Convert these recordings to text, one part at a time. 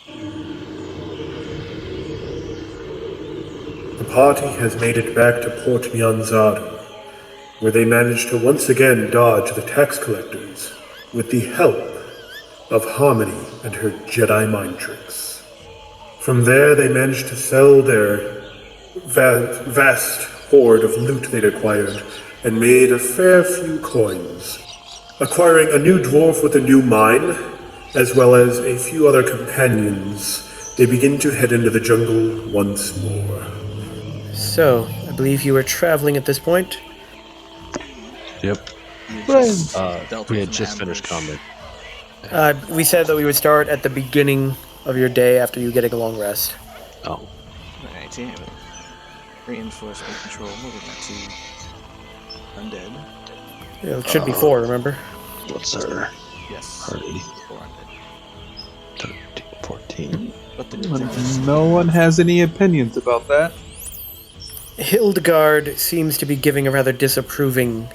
The party has made it back to Port Nyanzado, where they managed to once again dodge the tax collectors with the help of Harmony and her Jedi mind tricks. From there, they managed to sell their vast hoard of loot they'd acquired and made a fair few coins, acquiring a new dwarf with a new mine, as well as a few other companions. They begin to head into the jungle once more. So, I believe you were traveling at this point? Yep. We had just finished combat. We said that we would start at the beginning of your day after you getting a long rest. Oh. Alright, yeah. Reinforcement control, moving that to undead. Yeah, it should be 4, remember? What's our Yes. party? 4 undead. 14. But the No one has any opinions about that. Hildegard seems to be giving a rather disapproving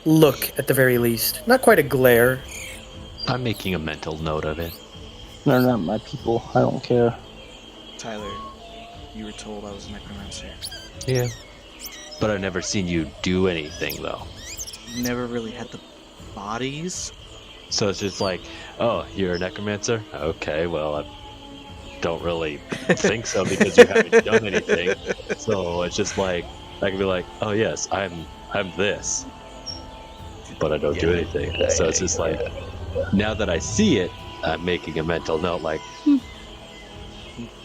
look, at the very least. Not quite a glare. I'm making a mental note of it. They're not my people. I don't care. Tyler, you were told I was a necromancer. Yeah. But I've never seen you do anything, though. Never really had the bodies. So it's just like, oh, you're a necromancer? Okay, well, I don't really think so because you haven't done anything. So it's just like, I can be like, oh yes, I'm this. But I don't do anything. So it's just like, now that I see it, I'm making a mental note like,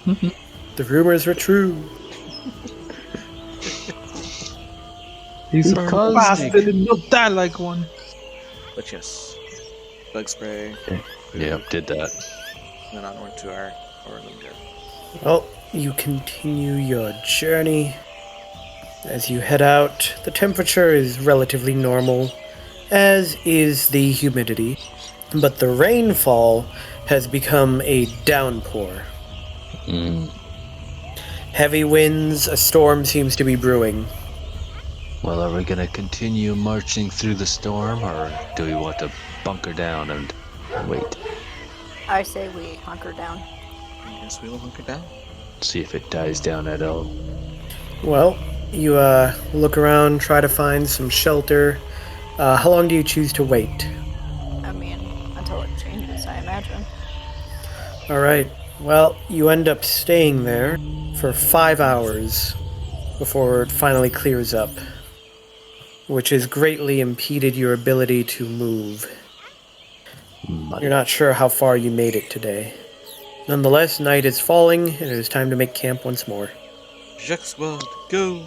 The rumors were true. He's a Because bastard and you'll die like one. But yes, bug spray, yeah, did that. and then onward to our Orolunga. Well, you continue your journey. As you head out, the temperature is relatively normal, as is the humidity. But the rainfall has become a downpour. Heavy winds, a storm seems to be brewing. Well, are we gonna continue marching through the storm, or do we want to bunker down and wait? I say we hunker down. I guess we will hunker down. See if it dies down at all. Well, you look around, try to find some shelter. How long do you choose to wait? I mean, until it changes, I imagine. Alright, well, you end up staying there for 5 hours before it finally clears up, which has greatly impeded your ability to move. You're not sure how far you made it today. Nonetheless, night is falling, and it is time to make camp once more. Jacques Squad, go!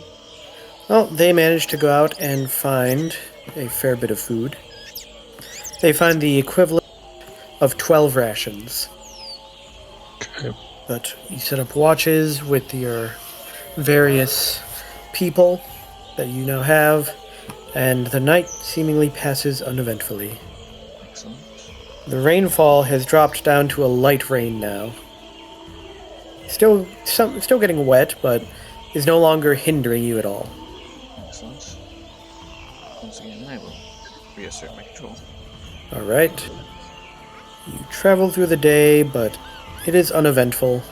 Well, they managed to go out and find a fair bit of food. They find the equivalent of 12 rations. Okay. But you set up watches with your various people that you now have, and the night seemingly passes uneventfully. Excellent. The rainfall has dropped down to a light rain now. Still getting wet, but is no longer hindering you at all. Excellent. Once again, I will reassert my control. Alright. You travel through the day, but it is uneventful,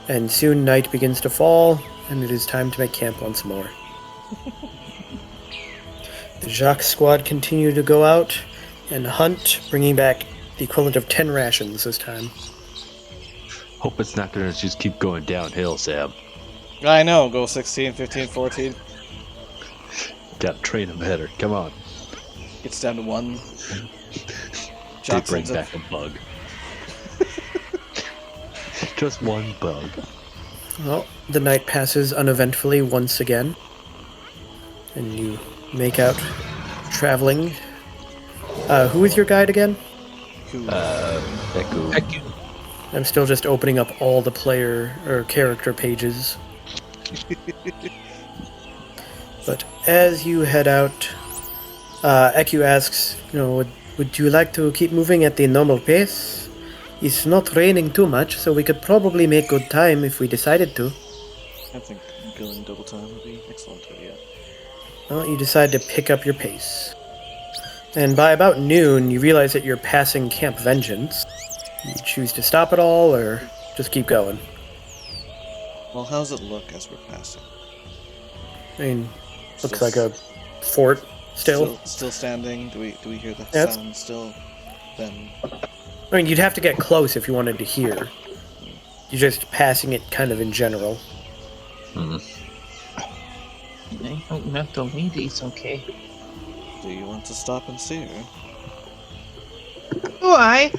and soon night begins to fall, and it is time to make camp once more. The Jacques squad continue to go out and hunt, bringing back the equivalent of 10 rations this time. Hope it's not gonna just keep going downhill, Sam. I know, go 16, 15, 14. Gotta train them better. Come on. Gets down to 1. They bring back a bug. Just one bug. Well, the night passes uneventfully once again, and you make out traveling. Who is your guide again? Echo. I'm still just opening up all the player or character pages. But as you head out, Eku asks, would you like to keep moving at the normal pace? It's not raining too much, so we could probably make good time if we decided to. I think going double time would be excellent, yeah. Well, you decide to pick up your pace. And by about noon, you realize that you're passing Camp Vengeance. You choose to stop at all, or just keep going? Well, how's it look as we're passing? I mean, looks Still- like a fort still. Still standing? Do we hear the Yeah, it's- sound still? Then I mean, you'd have to get close if you wanted to hear. You're just passing it kind of in general. Hmm. I hope not the lady's okay. do you want to stop and see her? Why?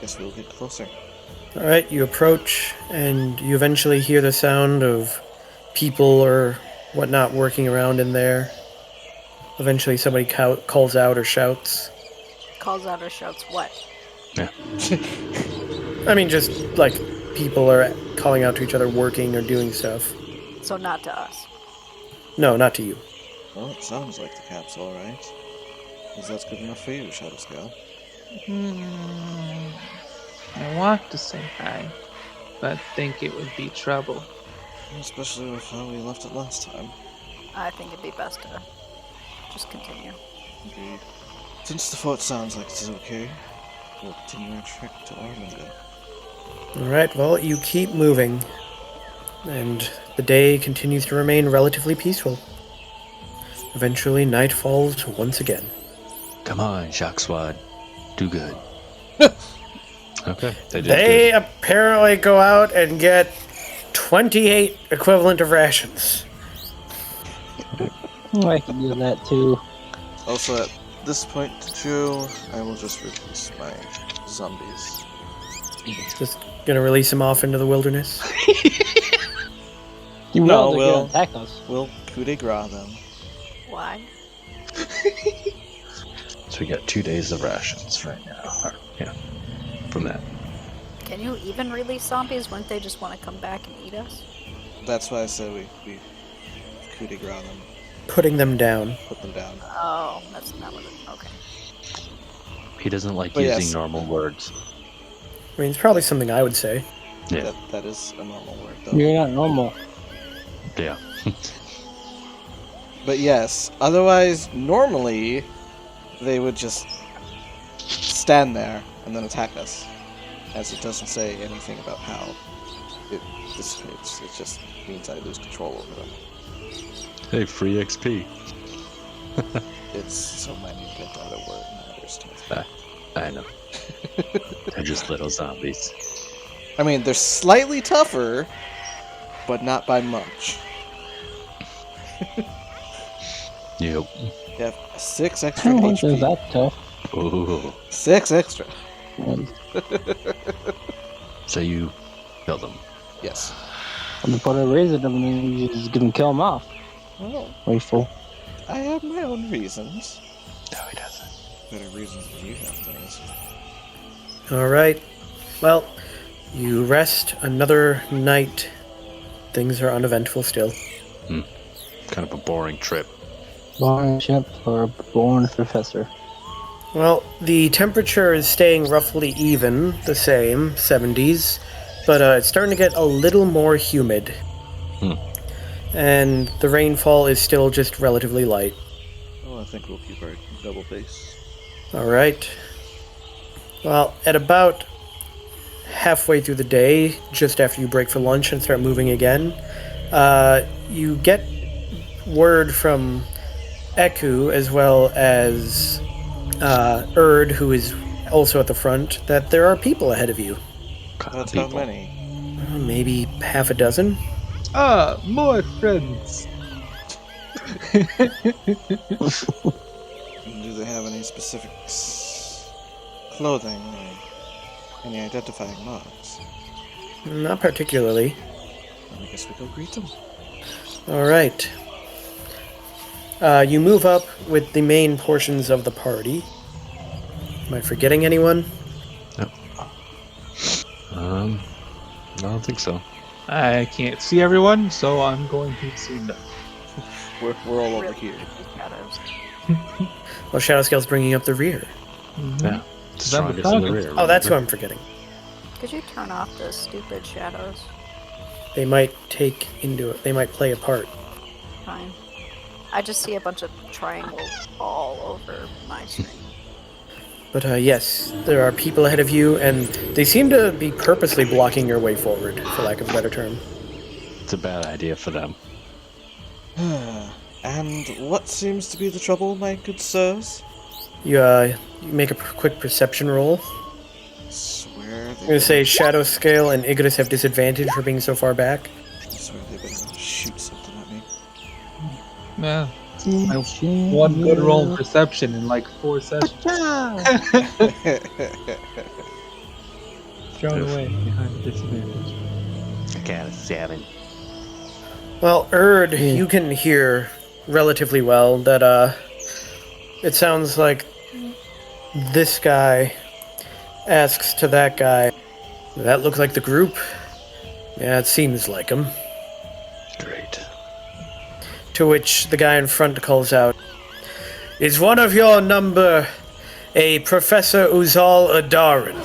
Guess we'll get closer. Alright, you approach, and you eventually hear the sound of people or whatnot working around in there. Eventually somebody calls out or shouts. Calls out or shouts what? I mean, just like people are calling out to each other, working or doing stuff. So not to us. No, not to you. Well, it sounds like the cap's alright. Is that good enough for you, Shadow Scale? I want to say hi, but think it would be trouble. Especially with how we left it last time. I think it'd be best to just continue. Agreed. Since the fort sounds like it's okay, we'll continue our trek to Orolunga. Alright, well, you keep moving, and the day continues to remain relatively peaceful. Eventually, night falls once again. Come on, Shock Squad. Do good. Okay, they did They apparently go out and get 28 equivalent of rations. I can do that too. Also, at this point, Joe, I will just release my zombies. Just gonna release them off into the wilderness. You No, know they're Will. gonna attack us. We'll coup de grace them. Why? good. So we got 2 days of rations right now. Or, yeah, from that. Can you even release zombies? Wouldn't they just want to come back and eat us? That's why I said we coup de grace them, Putting them down. put them down. Oh, that's not what it... Okay. He doesn't like But using yes. normal words. I mean, it's probably something I would say. Yeah, That is a normal word, though. You're not normal. yeah. But yes, otherwise, normally, they would just stand there and then attack us. As it doesn't say anything about how it dissipates. It just means I lose control over them. Hey, free XP. It's so minute that other word matters to me. I know. They're just little zombies. I mean, they're slightly tougher, but not by much. Yep. You have 6 I extra don't think they're HP. that tough. Ooh. 6 extra. So you kill them. Yes. When you put a razor in them, you just gonna kill them off. Well, Rifle. I have my own reasons. No, he doesn't. Better reasons than you have, things. Alright. Well, you rest another night. Things are uneventful still. Kind of a boring trip. Born ship for a born professor. Well, the temperature is staying roughly even, the same, 70s, but it's starting to get a little more humid. And the rainfall is still just relatively light. Well, I think we'll keep our double pace. Alright. Well, at about halfway through the day, just after you break for lunch and start moving again, you get word from Eku as well as Erd, who is also at the front, that there are people ahead of you. That's People. how many. Maybe half a dozen? Ah, more friends. Do they have any specific clothing or any identifying marks? Not particularly. Well, I guess we go greet them. Alright. You move up with the main portions of the party. Am I forgetting anyone? I don't think so. I can't see everyone, so I'm going to assume that. We're all over Really here. creepy shadows. Well, Shadowscale's bringing up the rear. Yeah. Strongest in the talking. rear. Oh, that's who remember? I'm forgetting. Could you turn off the stupid shadows? They might take into it. They might play a part. Fine. I just see a bunch of triangles all over my screen. But yes, there are people ahead of you, and they seem to be purposely blocking your way forward, for lack of a better term. It's a bad idea for them. And what seems to be the trouble, my good sirs? You make a quick perception roll. Swear I'm going to say Shadow Scale and Ignis have disadvantage for being so far back. I swear they've been gonna shoot something at me. Yeah. One good roll in perception in like 4 sessions. Thrown away behind disadvantage. I got a 7. Well, Erd, you can hear relatively well that it sounds like this guy asks to that guy, "That look like the group?" "Yeah, it seems like them." Great. To which the guy in front calls out, "Is one of your number a Professor Uzal Adarin?"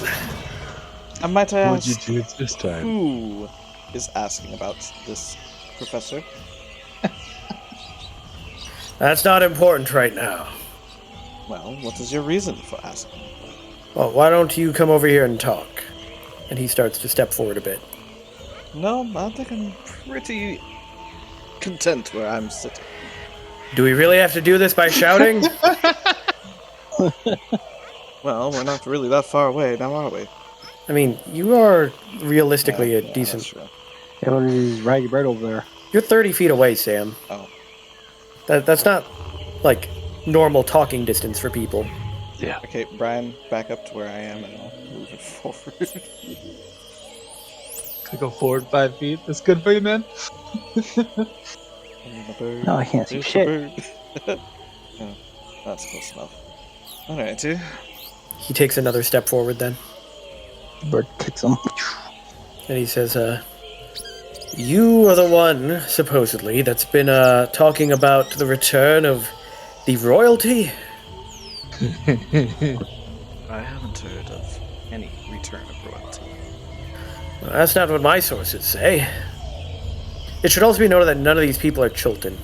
And might I What'd you ask, do this time? who is asking about this professor? "That's not important right now." Well, what is your reason for asking? "Well, why don't you come over here and talk?" And he starts to step forward a bit. No, I think I'm pretty content where I'm sitting. "Do we really have to do this by shouting?" Well, we're not really that far away, now are we? I mean, you are realistically Yeah, a decent... that's true. Yeah, what is Raggy Bird over there? You're 30 feet away, Sam. Oh. That's not, like, normal talking distance for people. Yeah. Okay, Brian, back up to where I am and I'll move it forward. I go forward 5 feet. That's good for you, man. No, I can't see shit. Oh, that's close enough. Alright, dude. He takes another step forward then, Bird kicks him. and he says, "You are the one, supposedly, that's been, talking about the return of the royalty?" I haven't heard of any return of royalty. "Well, that's not what my sources say. It should also be noted that none of these people are Chilton."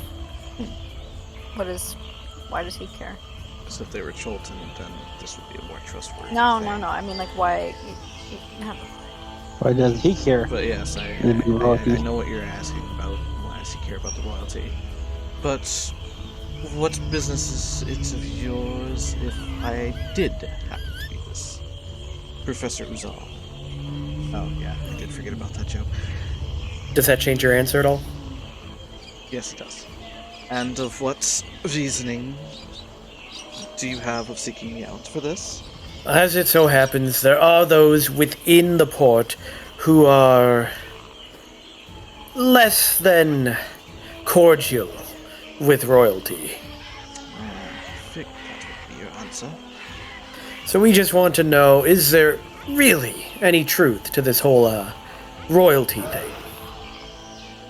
Why does he care? Because if they were Cholton, then this would be a more trustworthy No. thing. I mean, like, why? Never. Why does he care? But yes, I know what you're asking about. Why does he care about the royalty? But what business is it of yours if I did happen to be this Professor Uzal? Oh yeah, I did forget about that joke. Does that change your answer at all? Yes, it does. And of what reasoning do you have of seeking me out for this? As it so happens, there are those within the port who are less than cordial with royalty. I think that would be your answer. So we just want to know, is there really any truth to this whole royalty thing?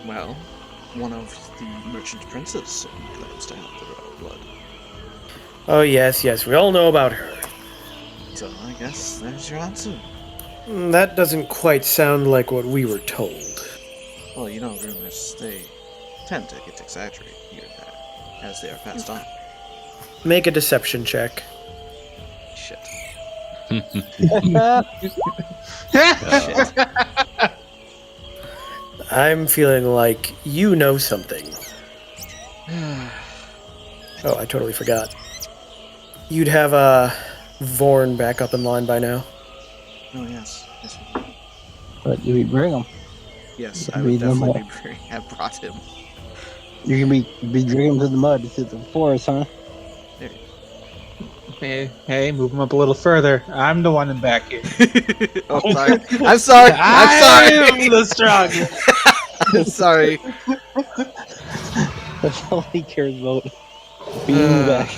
Well, one of the merchant princes certainly claims to have the royal blood. Oh yes, we all know about her. So I guess there's your answer. That doesn't quite sound like what we were told. Well, you know, rumors, they tend to get exaggerated here and there, as they are passed on. Make a deception check. Shit. I'm feeling like you know something. Oh, I totally forgot. You'd have Vorn back up in line by now. Oh, yes. Yes, we do. But you bring him. Yes, Yeah, I we would don't definitely have brought him. You can be dragging him to the mud to the forest, huh? There Hey, move him up a little further. I'm the one in back here. Oh, sorry. I'm sorry. I am the strongest. I'm sorry. That's all he cares about. Being back.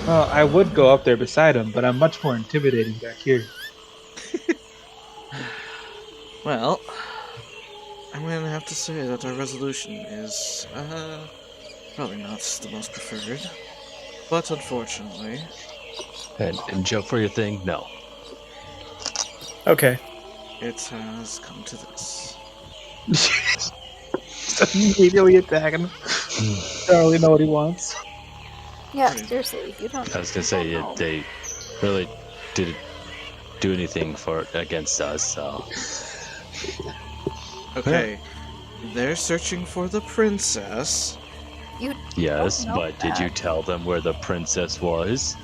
Well, I would go up there beside him, but I'm much more intimidating back here. Well, I'm gonna have to say that our resolution is, probably not the most preferred. But unfortunately... And Joe, for your thing, no. Okay. it has come to this. Immediately attacking him. Don't really know what he wants. Yeah, seriously, you don't. I was gonna say know. they really didn't do anything against us. So Okay. They're searching for the princess. You yes, don't know but did you that. tell them where the princess was?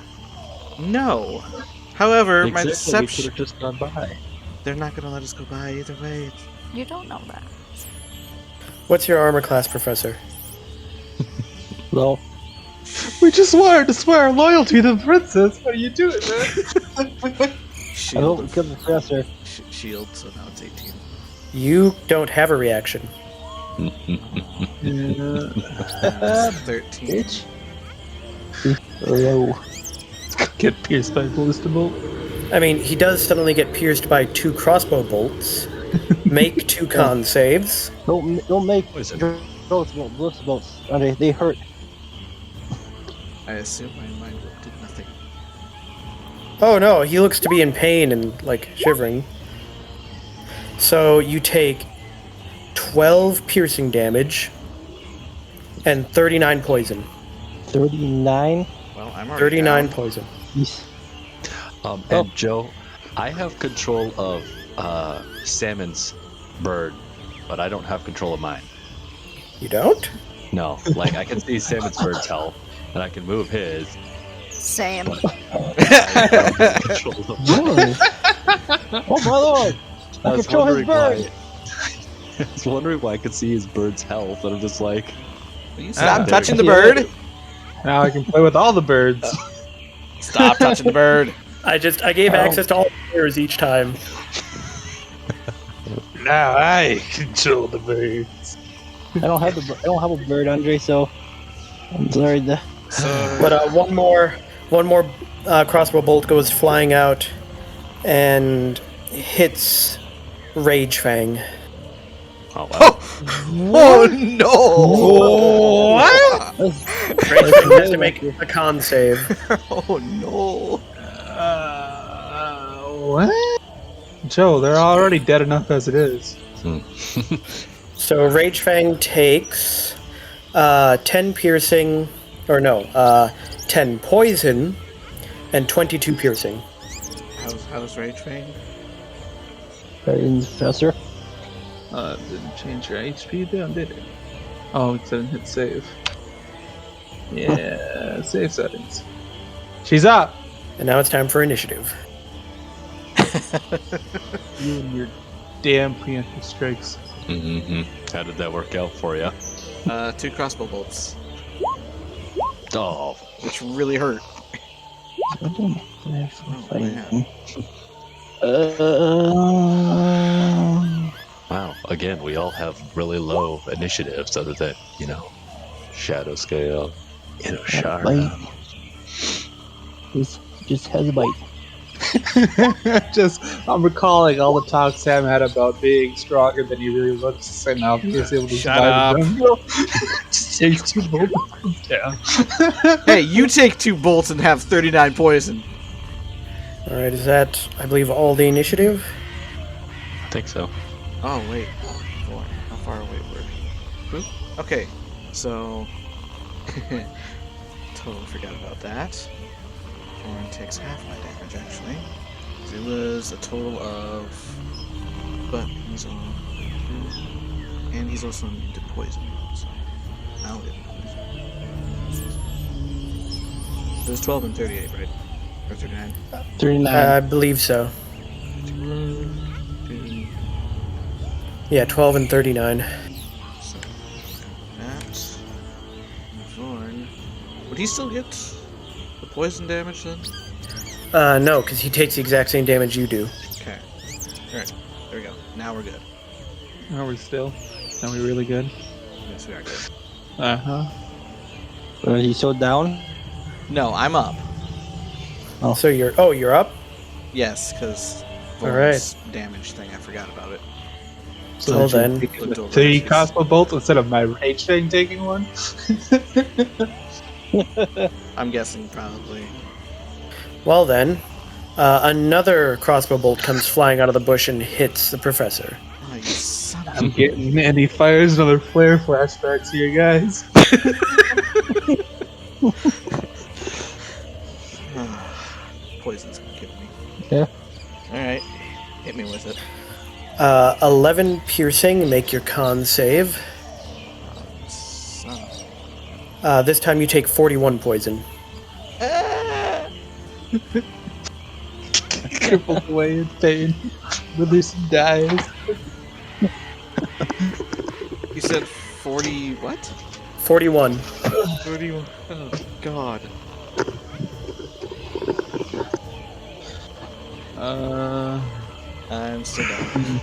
No. However, my Exactly, we deception. could have just gone by. They're not gonna let us go by either way. You don't know that. What's your armor class, Professor? Low. We just wanted to swear our loyalty to the princess. What are you doing, man? I Shield. vote kill the professor. Shield, so now it's 18. You don't have a reaction. Yeah. 13. Bitch. Low. Get pierced by a ballista bolt. I mean, he does suddenly get pierced by 2 crossbow bolts. Make 2 con saves. Don't make Poison. bolts. Andre, they hurt. I assume my mind whip did nothing. Oh no, he looks to be in pain and, like, shivering. So you take 12 piercing damage and 39 poison. 39. Well, I'm already 39 down. poison. Jeez. And Joe, I have control of Salmon's bird, but I don't have control of mine. You don't? No, like I can see Salmon's bird's health, and I can move his. Same. But I don't have control of mine. Really? Oh my lord! I I was control his wondering bird. I was wondering why I could see his bird's health, and I'm just like, Stop there touching the we bird! Now I can play with all the birds. Stop touching the bird! I gave access to all the players each time. Now I control the birds. I don't have a bird, Andre. So I'm sorry. But one more crossbow bolt goes flying out and hits Rage Fang. oh wow. Oh no! What? Rage Fang has to make a con save. Oh no! What? Joe, they're already dead enough as it is. So Rage Fang takes 10 piercing, or no, 10 poison and 22 piercing. How's Rage Fang? Professor. Didn't change your HP down, did it? Oh, it didn't hit save. Yeah, save settings. She's up! And now it's time for initiative. You and your damn preemptive strikes. How did that work out for you? 2 crossbow bolts, Oh, which really hurt. man. wow. Again, we all have really low initiatives other than, Shadow Scale, Shara. Bite. Just has a bite. I'm recalling all the talk Sam had about being stronger than he really looks, and now he's able to Shut survive up. the jungle. Just takes 2 bolts down. Hey, you take 2 bolts and have 39 poison. Alright, is that, I believe, all the initiative? I think so. Oh wait, 4. How far away were we? Boop. Okay, so totally forgot about that. Orin takes half my damage actually. So it was a total of, but he's on, and he's also into poison. So now we have poison. It was 12 and 38, right? Or 39. 39. I believe so. Yeah, 12 and 39. So that Zorn. Would he still get the poison damage then? No, because he takes the exact same damage you do. Okay. Alright, there we go. Now we're good. Are we still? Are we really good? Yes, we are good. Uh-huh. He's so down. No, I'm up. So you're up? Yes, because Alright. damage thing, I forgot about it. Well then, Looked over 3 it. crossbow bolts instead of my rage thing taking one? I'm guessing probably. another crossbow bolt comes flying out of the bush and hits the professor. Oh, you son of I'm getting Andy fires another flare flashbacks here, guys. Alright, hit me with it. 11 piercing, make your con save. Son. This time you take 41 poison. Crippled away in pain. Releasing dies. You said 40 what? 41. 31. Oh, God. I'm still down.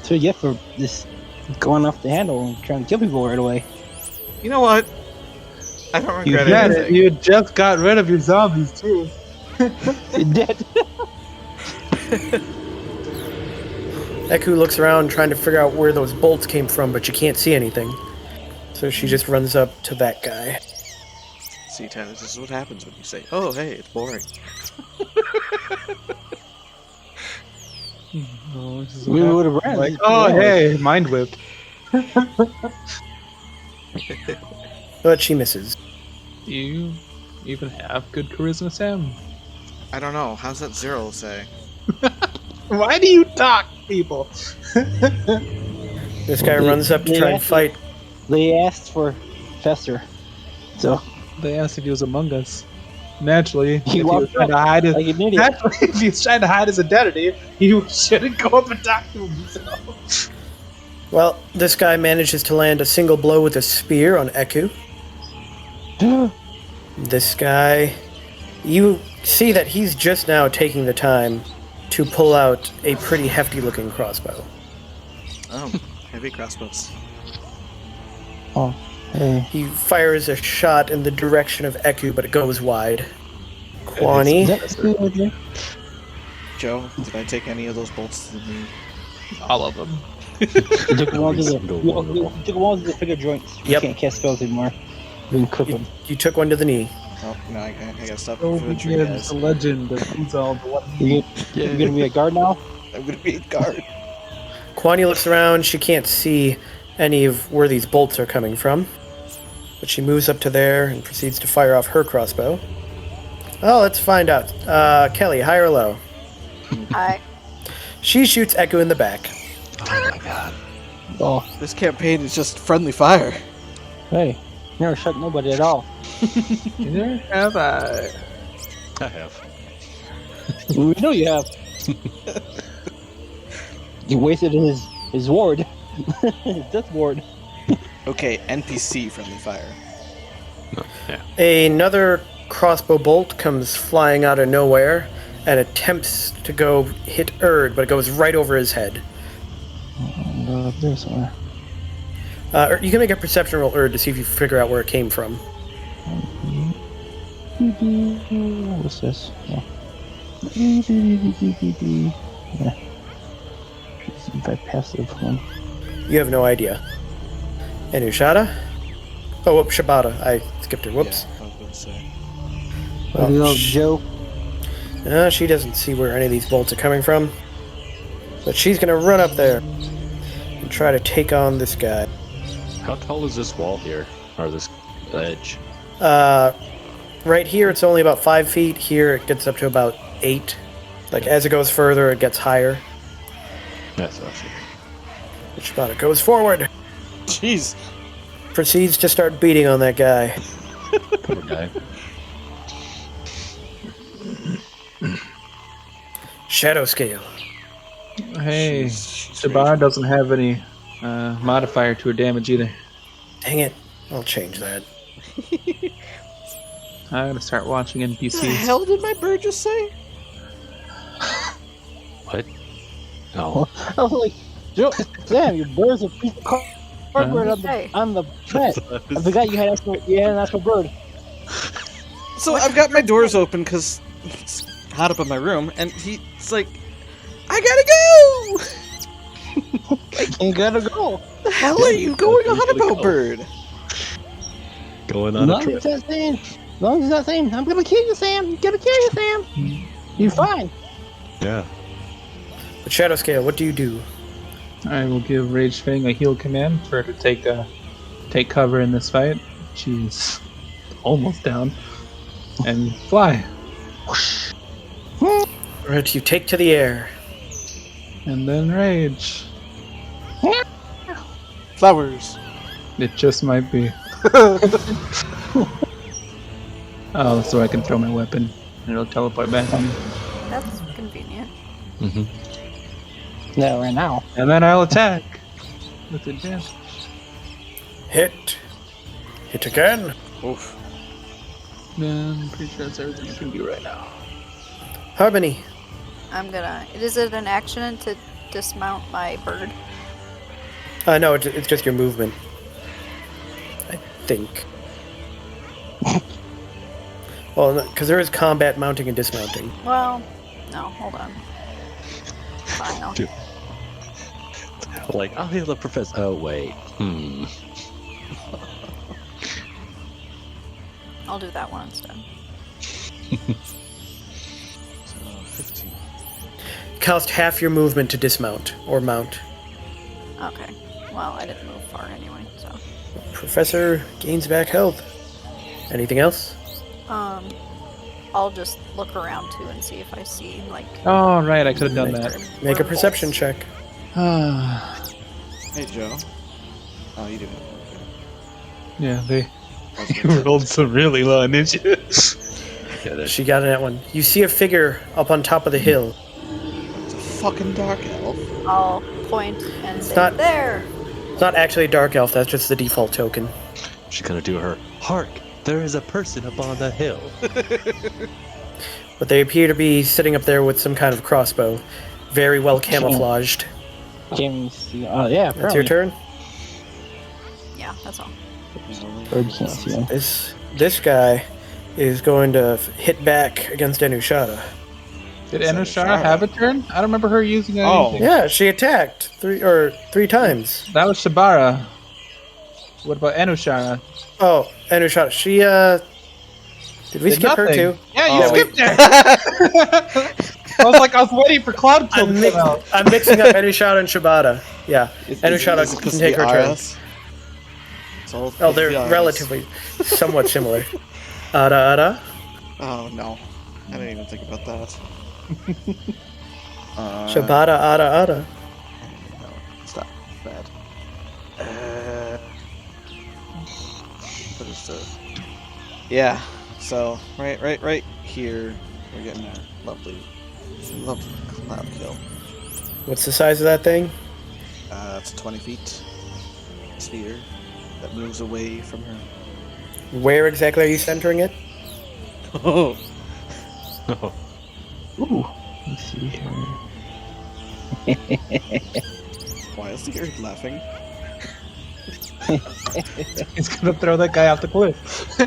So you get for this going off the handle and trying to kill people right away. You know what? I don't You regret had it. anything. You just got rid of your zombies too. You're dead. Eku looks around trying to figure out where those bolts came from, but you can't see anything. So she just runs up to that guy. See, Tyler, this is what happens when you say, "Oh, hey, it's boring." We would have ran. Like, oh hey, mind whipped. But she misses. You even have good charisma, Sam? I don't know. How's that 0 say? Why do you talk, people? This guy runs up to try and fight. They asked for Fester. So They asked if he was among us. Naturally, if He he was walked trying to up hide his like an idiot. naturally, if he's trying to hide his identity, he shouldn't go up and talk to himself. Well, this guy manages to land a single blow with a spear on Eku. This guy, you see that he's just now taking the time to pull out a pretty hefty looking crossbow. Oh, heavy crossbows. oh, hey. He fires a shot in the direction of Eku, but it goes wide. Is Kwani, that cool with you? Joe, did I take any of those bolts to the knee? All of them. You took one to the finger joints. You Yep. can't cast spells anymore. You can cook them. you took one to the knee. Oh, no, I gotta stop So influencing begins guys. the legend of Uzal, the one. You're gonna be a guard now? I'm gonna be a guard. Kwani looks around. She can't see any of where these bolts are coming from. But she moves up to there and proceeds to fire off her crossbow. Oh, let's find out. Kelly, high or low? Hi. She shoots Eku in the back. Oh my god. Oh, This campaign is just friendly fire. hey. Never shot nobody at all. Neither have I. I have. We know you have. You wasted his ward. His death ward. Okay, NPC friendly fire. Another crossbow bolt comes flying out of nowhere and attempts to go hit Erd, but it goes right over his head. Up there somewhere. You can make a perception roll, Erd, to see if you figure out where it came from. What's this? Oh. Yeah. If I passive one. You have no idea. And Ushada? Oh, whoops, Shibata. I skipped her. Whoops. Yeah, I was gonna say. What do you know, Joe? She doesn't see where any of these bolts are coming from. But she's gonna run up there and try to take on this guy. How tall is this wall here? Or this edge? Right here, it's only about 5 feet. Here, it gets up to about 8. Like, as it goes further, it gets higher. That's what I figured. Shibata goes forward. Jeez. Proceeds to start beating on that guy. Poor guy. Shadow scale. Hey, She's Shabar doesn't have any modifier to her damage either. Dang it. I'll change that. I gotta start watching What the NPCs. hell did my bird just say? What? No. I was like, Joe, Sam, your bird's a piece of cardboard Hey. on the bed. I forgot you had an actual bird. So I've got my doors open because it's hot up in my room, and he's like, I gotta go! You gotta go. The hell are you going on about, bird? Going As on a long as trip. it's not saying, as long as it's not saying, I'm gonna kill you, Sam. I'm gonna kill you, Sam. You're fine. Yeah. But Shadow scale, what do you do? I will give Rage Fang a heal command for her to take cover in this fight. Jeez. Almost down. And fly. Alright, you take to the air. And then rage. Flowers. It just might be. Oh, so I can throw my weapon and it'll teleport back to me. That's convenient. No, right now. And then I'll attack with advantage. Hit. Hit again. Oof. Man, I'm pretty sure that's everything I can do right now. Harmony. I'm gonna. Is it an action to dismount my bird? No, it's just your movement. I think. Well, because there is combat mounting and dismounting. Well, no. Hold on. Fine. Like, I'll heal the professor. Oh, wait. I'll do that one instead. So 15. Cost half your movement to dismount or mount. Okay. Well, I didn't move far anyway, so. Professor gains back health. Anything else? I'll just look around too and see if I see like. Oh, right, I could have done that. Make a perception check. Hey, Joe. Oh, you didn't. Yeah, they rolled some really low initiatives. She got it at one. You see a figure up on top of the hill. It's a fucking dark elf. I'll point and say, not- there. It's not actually a dark elf, that's just the default token. She's gonna do her. Hark! There is a person up on the hill. But they appear to be sitting up there with some kind of crossbow. Very well camouflaged. Can't see. Yeah, That's your turn? Yeah, that's all. Bird can't see him. This guy is going to hit back against Enushada. Did Enushara have a turn? I don't remember her using anything. Yeah, she attacked three times. That was Shabara. What about Enushara? Oh, Enushada. She did we Did skip her nothing. too? Yeah, you skipped her. I was waiting for Cloud Kill to come out. I'm mixing up Enushada and Shibata. Yeah, Enushada can take her turn. Oh, they're relatively somewhat similar. Ada. Oh no, I didn't even think about that. Shibata, Ada. No, stop. Bad. What is the? Yeah. So right here, we're getting a lovely cloud kill. What's the size of that thing? It's a 20 feet sphere that moves away from her. Where exactly are you centering it? Oh. Ooh. Let's see here. Why is the earth laughing? He's gonna throw that guy off the cliff.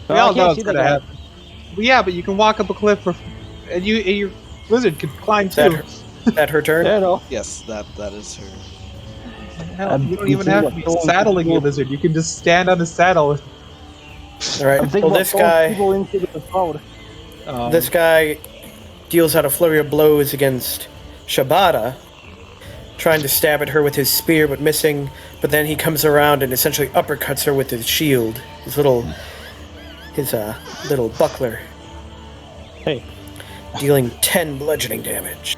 We I all know can't it's see that gonna guy. happen. Well, yeah, but you can walk up a cliff, and your lizard can climb too. That her turn? Yeah, no. Yes, that is her. Hell, you don't even have to be saddling your lizard. You can just stand on the saddle. All right. I'm thinking Well, about throwing people into the cloud. this guy deals out a flurry of blows against Shibata, trying to stab at her with his spear, but missing. But then he comes around and essentially uppercuts her with his shield, his little buckler. Hey. Dealing 10 bludgeoning damage.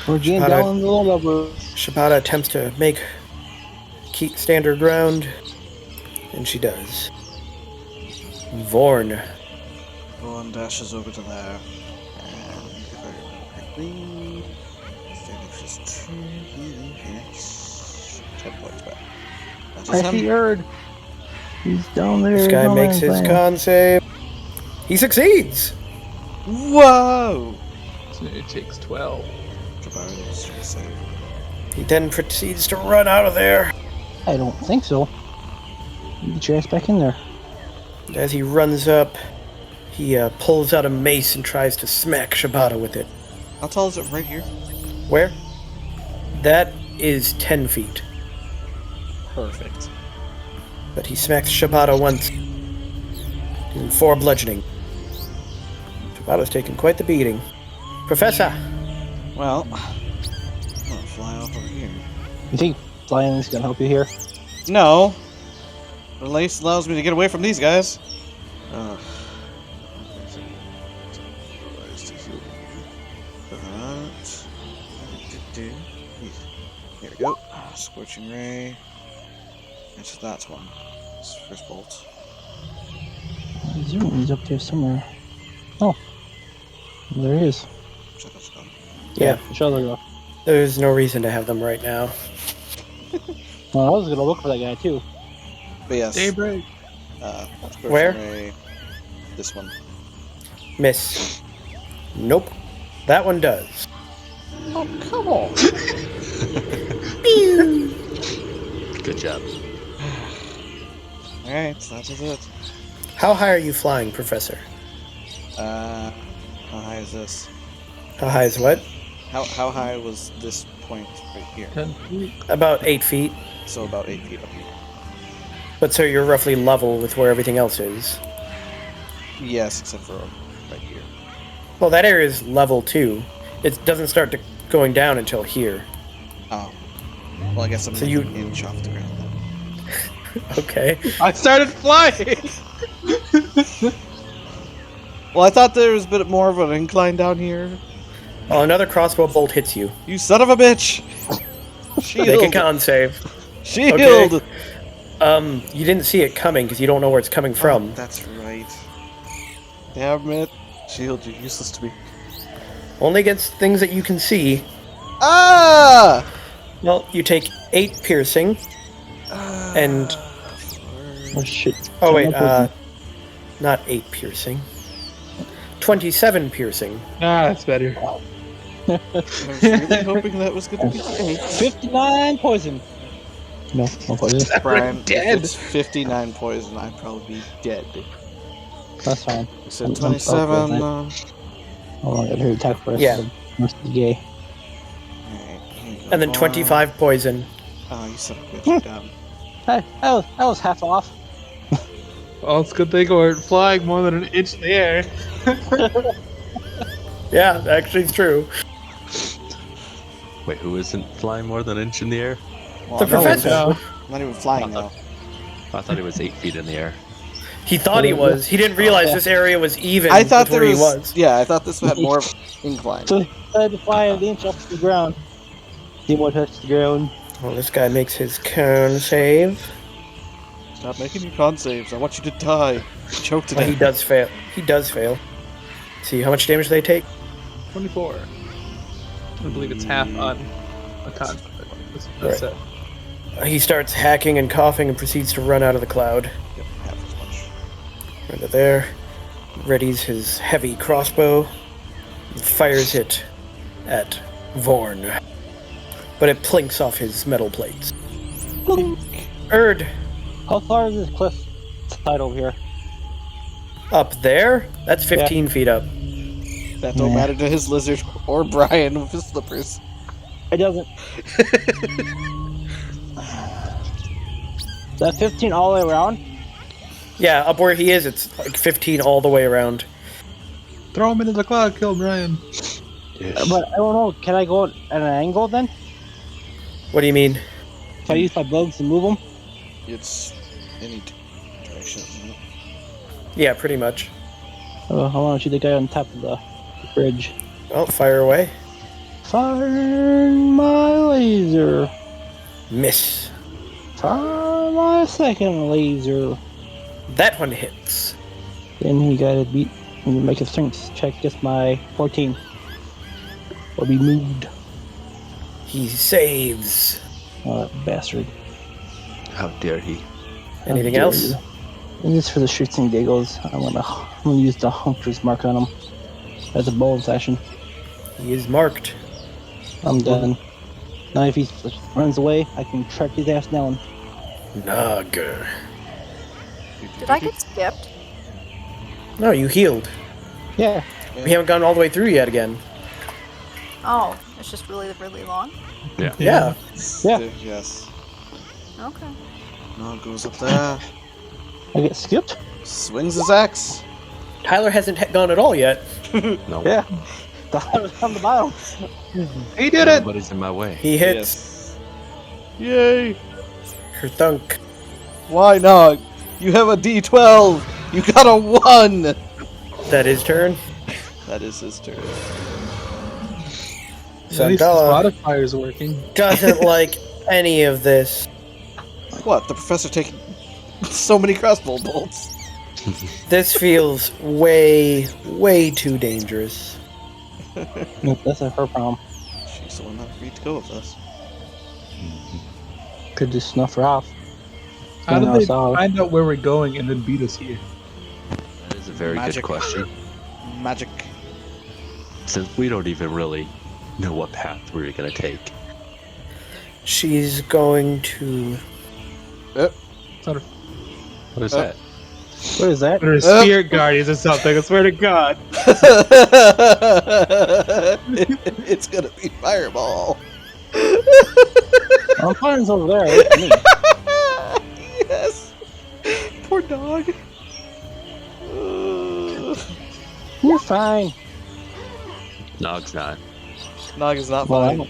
We're getting Shibata- down the level. Shibata attempts to stand her ground, and she does. Vorn. Boon dashes over to there, and if I remember correctly, finishes 10 points back. That is I see him. Erd. He's down there. This guy makes his con save. He succeeds! Whoa! So it takes 12. Jabari's trying to save. He then proceeds to run out of there. I don't think so. You get your ass back in there. As he runs up, he pulls out a mace and tries to smack Shibata with it. How tall is it right here? Where? That is 10 feet. Perfect. But he smacks Shibata once. Doing 4 bludgeoning. Shibata's taken quite the beating. Professor! Well, I'm gonna fly off over here. You think flying's gonna help you here? No. At least allows me to get away from these guys. Here we go. Scorching Ray. It's that one. It's first bolt. He's up there somewhere. Oh. There he is. Yeah, Shut up. there's no reason to have them right now. Well, I was gonna look for that guy too. But yes. Daybreak. Scorching Where? Ray. This one. Miss. Nope. That one does. Oh, come on. Good job. Alright, so that's it. How high are you flying, Professor? How high is this? How high is what? How high was this point right here? 10 feet. About 8 feet. So about 8 feet up here. But so you're roughly level with where everything else is. Yes, except for right here. Well, that area is level 2. It doesn't start going down until here. Oh. Well, I guess I'm So you- an inch off the ground then. Okay. I started flying! Well, I thought there was a bit more of an incline down here. Well, another crossbow bolt hits you. You son of a bitch! Shield! Make a con save. Shield! Okay. You didn't see it coming because you don't know where it's coming from. Oh, that's right. Damn it. Shield, you're useless to me. Only against things that you can see. Ah! Well, you take 8 piercing, and... Oh shit. Oh wait, not 8 piercing. 27 piercing. Ah, that's better. I was really hoping that was going to be 8. 59 poison. No poison. Brian, dead. if it's 59 poison, I'd probably be dead. That's fine. You said 27. Oh, I got her attack first. Yeah. Must be gay. Alright, here you go. And then 25 poison. Oh, you son of a bitch, you're down. Hey, that was half off. Well, it's a good thing we're flying more than an inch in the air. Yeah, actually it's true. Wait, who isn't flying more than an inch in the air? Well, The I'm not professor. even- I'm not even flying though. I thought he was 8 feet in the air. He thought he was. He didn't realize this area was even I thought with where there he was. was. Yeah, I thought this had more of an incline. So I had to fly an inch off the ground. Didn't want to touch the ground. Well, this guy makes his con save. Stop making your con saves. I want you to die. Choke to Well, he death. does fail. He does fail. See, how much damage do they take? 24. I believe it's half on a con. That's it. He starts hacking and coughing and proceeds to run out of the cloud. Yep, half as much. Right to there. Readies his heavy crossbow. And fires it at Vorn. But it plinks off his metal plates. Erd, How far is this cliff side over here? up there? That's 15 feet up. That don't matter to his lizard or Brian with his slippers. It doesn't. Is that 15 all the way around? Yeah, up where he is, it's like 15 all the way around. Throw him into the cloud, kill Brian. But I don't know. Can I go at an angle then? What do you mean? If I use my bugs to move them? It's any direction. Isn't it? Yeah, pretty much. Oh, I want to shoot the guy on top of the bridge. Well, fire away. Fire my laser. Miss. Fire my second laser. That one hits. Then he got to beat and make a strength check against my 14. Or be moved. He saves. Oh, that bastard. How dare he? Anything How dare else? you. And just for the shits and giggles, I'm gonna use the hunter's mark on him. As a bonus action. He is marked. I'm done. Now if he runs away, I can track his ass down. Naga. Did I get skipped? No, you healed. Yeah. We haven't gone all the way through yet again. Oh, it's just really, really long? Yeah. Yeah. Yes. Okay. No, goes up there. I get skipped? Swings his axe. Tyler hasn't gone at all yet. No. Yeah. On the bottom. He did it! Nobody's in my way. He hits. Yay! Her thunk. Why not? You have a D12. You got a 1. That is turn. That is his turn. At least his Sandala modifier's working. doesn't like any of this. What? The professor taking so many crossbow bolts. This feels way, way too dangerous. Nope, that's not her problem. She's the one that agreed to go with us. Could just snuff her off. How No, did they solid. find out where we're going and then beat us here? That is a very Magic. good question. Magic. Since we don't even really know what path we're gonna take. She's going to. Sort of. What is that? What is that? Or spirit guardians or something, I swear to God. It's gonna be fireball. Fire's over there. Wait for me. Yes. Poor dog. You're fine. Nog's not. Nog is not Well, I fine.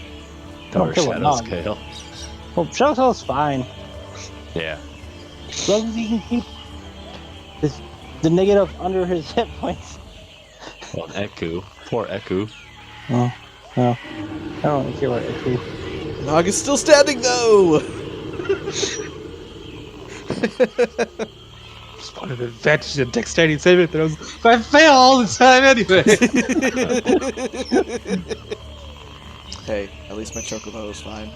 don't, Or kill a Shadow's Nog. Kale. well, Shadow's fine. Yeah. As long as he can keep the negative under his hit points. Well, Eku. Poor Eku. Oh, no. I don't really care about it too. Nog is still standing though. Just wanted advantage in dexterity saving throws. But I fail all the time anyway. Hey, at least my chocobo is fine.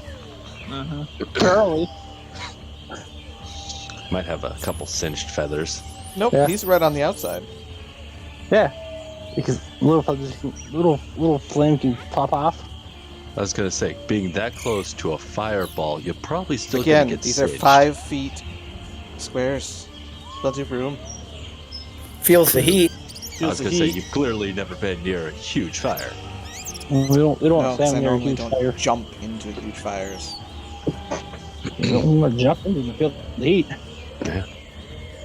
Uh-huh. Early. Might have a couple singed feathers. Nope, Yeah. he's right on the outside. Yeah. Because little flame can pop off. I was gonna say, being that close to a fireball, you're probably still Again, gonna get these singed. are 5 feet squares. Plenty of room. Feels the heat. I was Feels the gonna say, heat. you've clearly never been near a huge fire. We don't No, want 'cause I Sam near a normally huge don't fire. jump into huge fires. We don't want to jump into the feel the heat.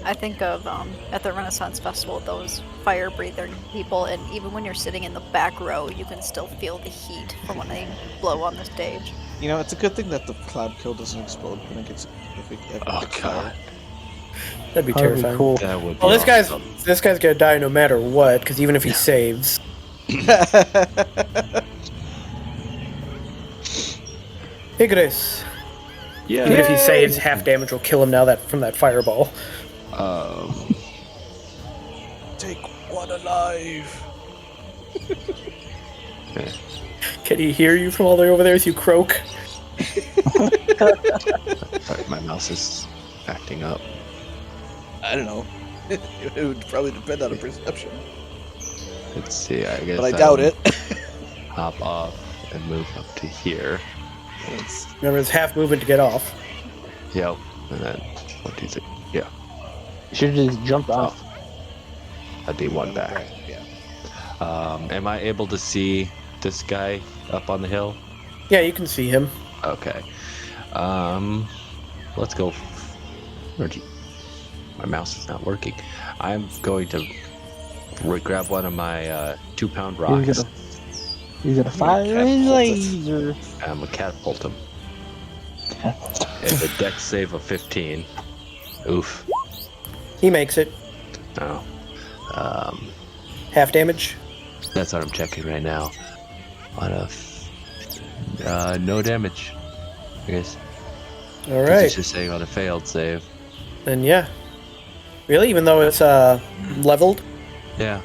I think of at the Renaissance Festival, those fire breathing people, and even when you're sitting in the back row, you can still feel the heat from when they blow on the stage. You know, it's a good thing that the cloud kill doesn't explode when it gets. If it ever Oh gets god, That'd be That would be terrifying. cool. that would be Well, awesome. this guy's gonna die no matter what, because even if he saves, fire. Igris. Yeah. Even if he saves, half damage will kill him now from that fireball. Take one alive. Can he hear you from all the way over there as you croak? Sorry, my mouse is acting up. I don't know. It would probably depend on a perception, Let's see, I guess. but I doubt it. Hop off and move up to here. It's- Remember, it's half movement to get off. Yep. And then, what do you think? Yeah, You should have just jumped off. that'd be one back. Yeah. Am I able to see this guy up on the hill? Yeah, you can see him. Okay. Let's go. My mouse is not working. I'm going to grab one of my 2-pound rocks. He's gonna fire his laser. I'm gonna catapult him. It's a dex save of 15. Oof. He makes it. No. Half damage. That's what I'm checking right now. On a no damage. I guess. All 'Cause right. It's just saying on a failed save. Then yeah. Really? Even though it's leveled? Yeah.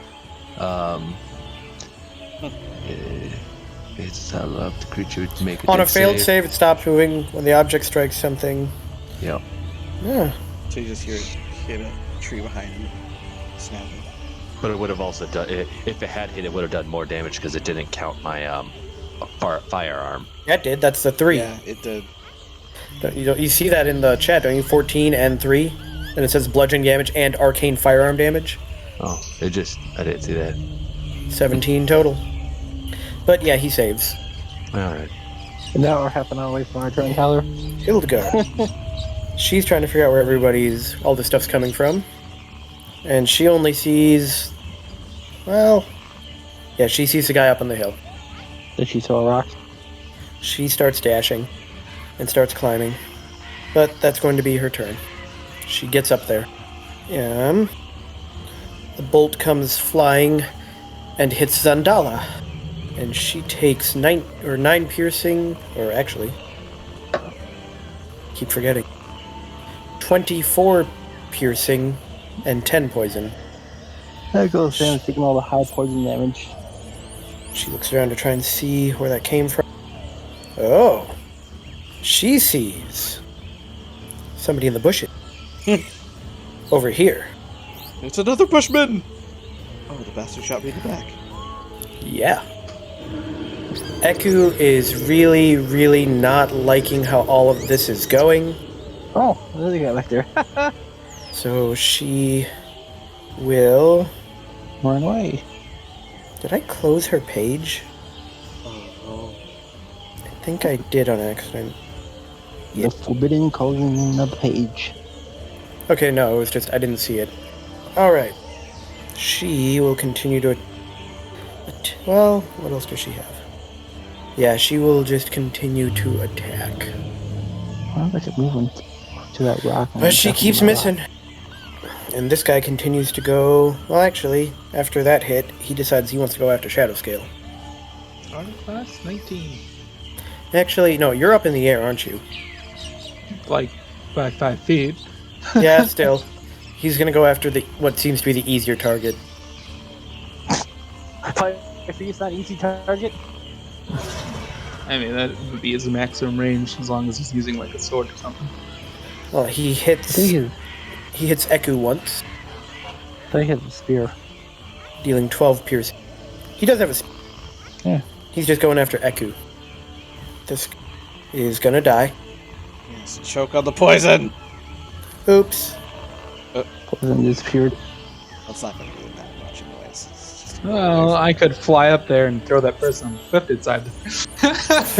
It's allowed the creature to make a On a dex failed save, it stops moving when the object strikes something. Yep. Yeah. So you just hit a tree behind him, snapping. But it would have also done if it had hit. It would have done more damage because it didn't count my firearm. That did. That's the 3. Yeah, it did. You see that in the chat, don't you? 14 and 3. And it says bludgeoning damage and arcane firearm damage. Oh, I didn't see that. 17 total. But yeah, he saves. All right. And now we're half an hour away from our turn, Tyler. Hildegard. She's trying to figure out where all this stuff's coming from. And she only sees, well, yeah, she sees the guy up on the hill. Did she throw a rock? She starts dashing. and starts climbing. But that's going to be her turn. She gets up there. The bolt comes flying and hits Zandala. And she takes 9 piercing, or actually, keep forgetting. 24 piercing and 10 poison. There goes Sam taking all the high poison damage. She looks around to try and see where that came from. Oh, she sees somebody in the bushes. Over here. It's another bushman! Oh, the bastard shot me in the back. Yeah. Eku is really, really not liking how all of this is going. Oh, there's a guy back there. So she will... Run away. Did I close her page? Oh, I think I did on accident. The forbidden closing the page. Okay, no, it was just I didn't see it. Alright. She will continue to... Well, what else does she have? Yeah, she will just continue to attack. Why don't I keep moving to that rock? But she keeps missing. And this guy continues to go... Well, actually, after that hit, he decides he wants to go after Shadow Scale. Armor class 19. Actually, no, you're up in the air, aren't you? Like, by 5 feet. Yeah, still. He's gonna go after what seems to be the easier target. If he's not easy target. I mean, that would be his maximum range as long as he's using like a sword or something. Well, he hits Eku once, I think he has a spear. dealing 12 piercing. He does have a spear. Yeah. He's just going after Eku. This is gonna die. yes, choke on the poison! Oops. Poison disappeared. That's not gonna do that much anyways. It's just Well, I could fly up there and throw that person on the cliff inside.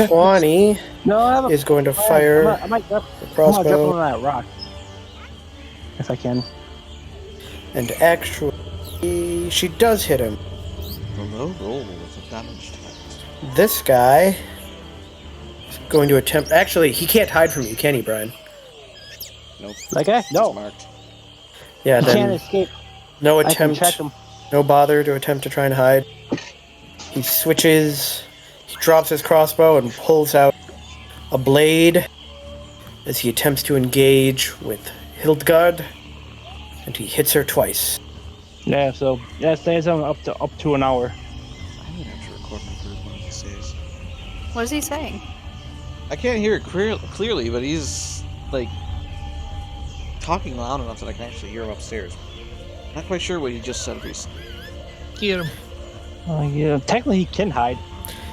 20 No, I have a is going to fire I might drop, the I might drop crossbow. on that rock. If I can. And actually, she does hit him. the low roll with a damage tag. This guy is going to attempt... Actually, he can't hide from you, can he, Brian? Nope. That guy? It's No. marked. Yeah, He can't then escape. no I can attempt, check him. no bother to attempt to try and hide. He switches, he drops his crossbow and pulls out a blade as he attempts to engage with Hildgard, and he hits her twice. Yeah, so that stays on up to an hour. I'm gonna have to record my group one of these days. What is he saying? I can't hear it clearly, but he's like talking loud enough that I can actually hear him upstairs. Not quite sure what he just said recently. Get him. Yeah, technically he can hide.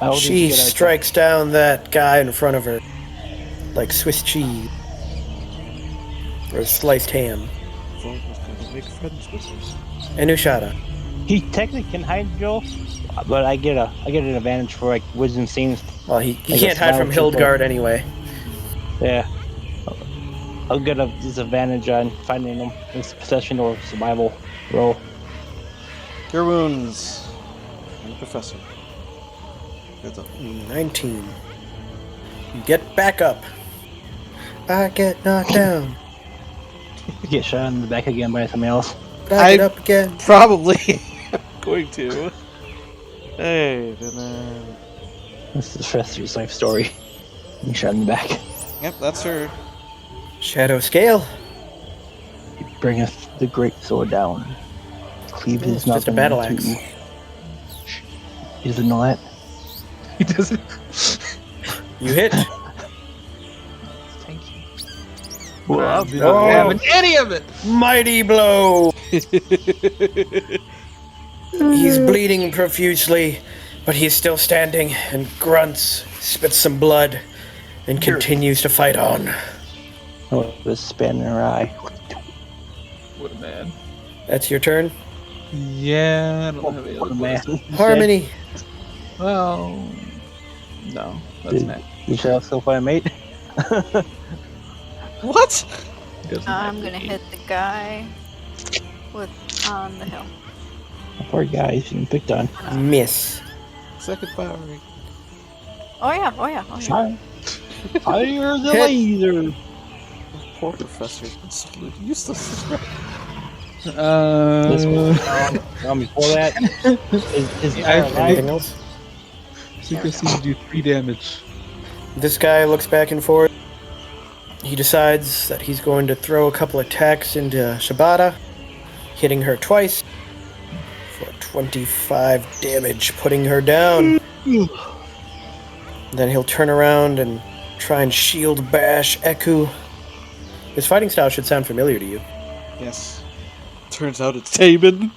I don't think She he can strikes down that guy in front of her like Swiss cheese or sliced ham. Void was gonna make friends with us. Anushada. He technically can hide, Joe, but I get an advantage for like wisdom saves. Well, he I can't guess hide from now it's Hildgard anyway. Yeah. I'll get a disadvantage on finding them in possession or survival roll. Cure wounds. I'm a professor. Good luck. 19. Get back up. I get knocked down. Get shot in the back again by somebody else. But I get up again. Probably going to. Hey, then. This is Fester's life story. He shot in the back. Yep, that's her. Shadow Scale. He bringeth the great sword down. Cleave It's his just a nothing battle to- axe. Shh. He doesn't know that. He doesn't. You hit. Thank you. Well, I'm not having any of it. Mighty blow. He's bleeding profusely, but he's still standing and grunts, spits some blood, and continues to fight on. oh, the span in her eye. What a man. That's your turn. Yeah, I don't have any What other a man. places. Harmony. Well, no, that's Did- not. You shall still find a mate? What? He doesn't I'm have gonna to. hit the guy with on the hill. Poor guy, he's getting picked on. Miss. Second firing. Oh yeah, oh yeah, oh yeah. Sorry. Fire the laser! Poor professor's been so useless. This one. Before that, his entire Anything life. else? Seeker seems to do 3 damage. This guy looks back and forth. He decides that he's going to throw a couple attacks into Shibata, hitting her twice for 25 damage, putting her down. Then he'll turn around and try and shield bash Eku. His fighting style should sound familiar to you. Yes. Turns out it's Taban.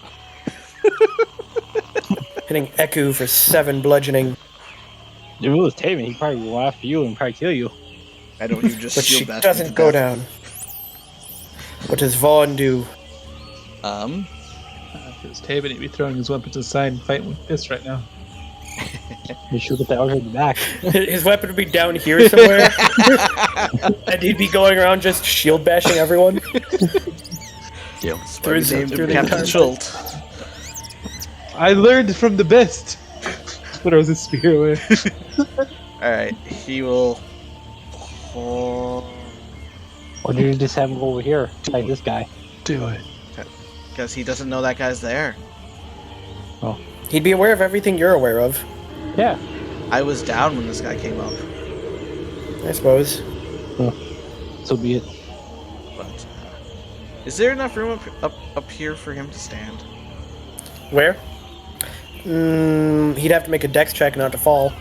Hitting Eku for 7 bludgeoning, If it was Taven, he'd probably go after you and probably kill you. I know you just but she shield bash me doesn't to go death. down. What does Vaughn do? If it was Taven, he'd be throwing his weapons aside and fighting with fists right now. You should get that out in the back. His weapon would be down here somewhere, and he'd be going around just shield bashing everyone. Yep. Through his- Named through him the Captain entire- Schult. I learned from the best. Throws his spear away. Alright, he will. Oh, Or do you just have him go over here, like this guy? Do it. because he doesn't know that guy's there. He'd be aware of everything you're aware of, Yeah. I was down when this guy came up, I suppose. So be it. but is there enough room up here for him to stand? Where? He'd have to make a dex check not to fall.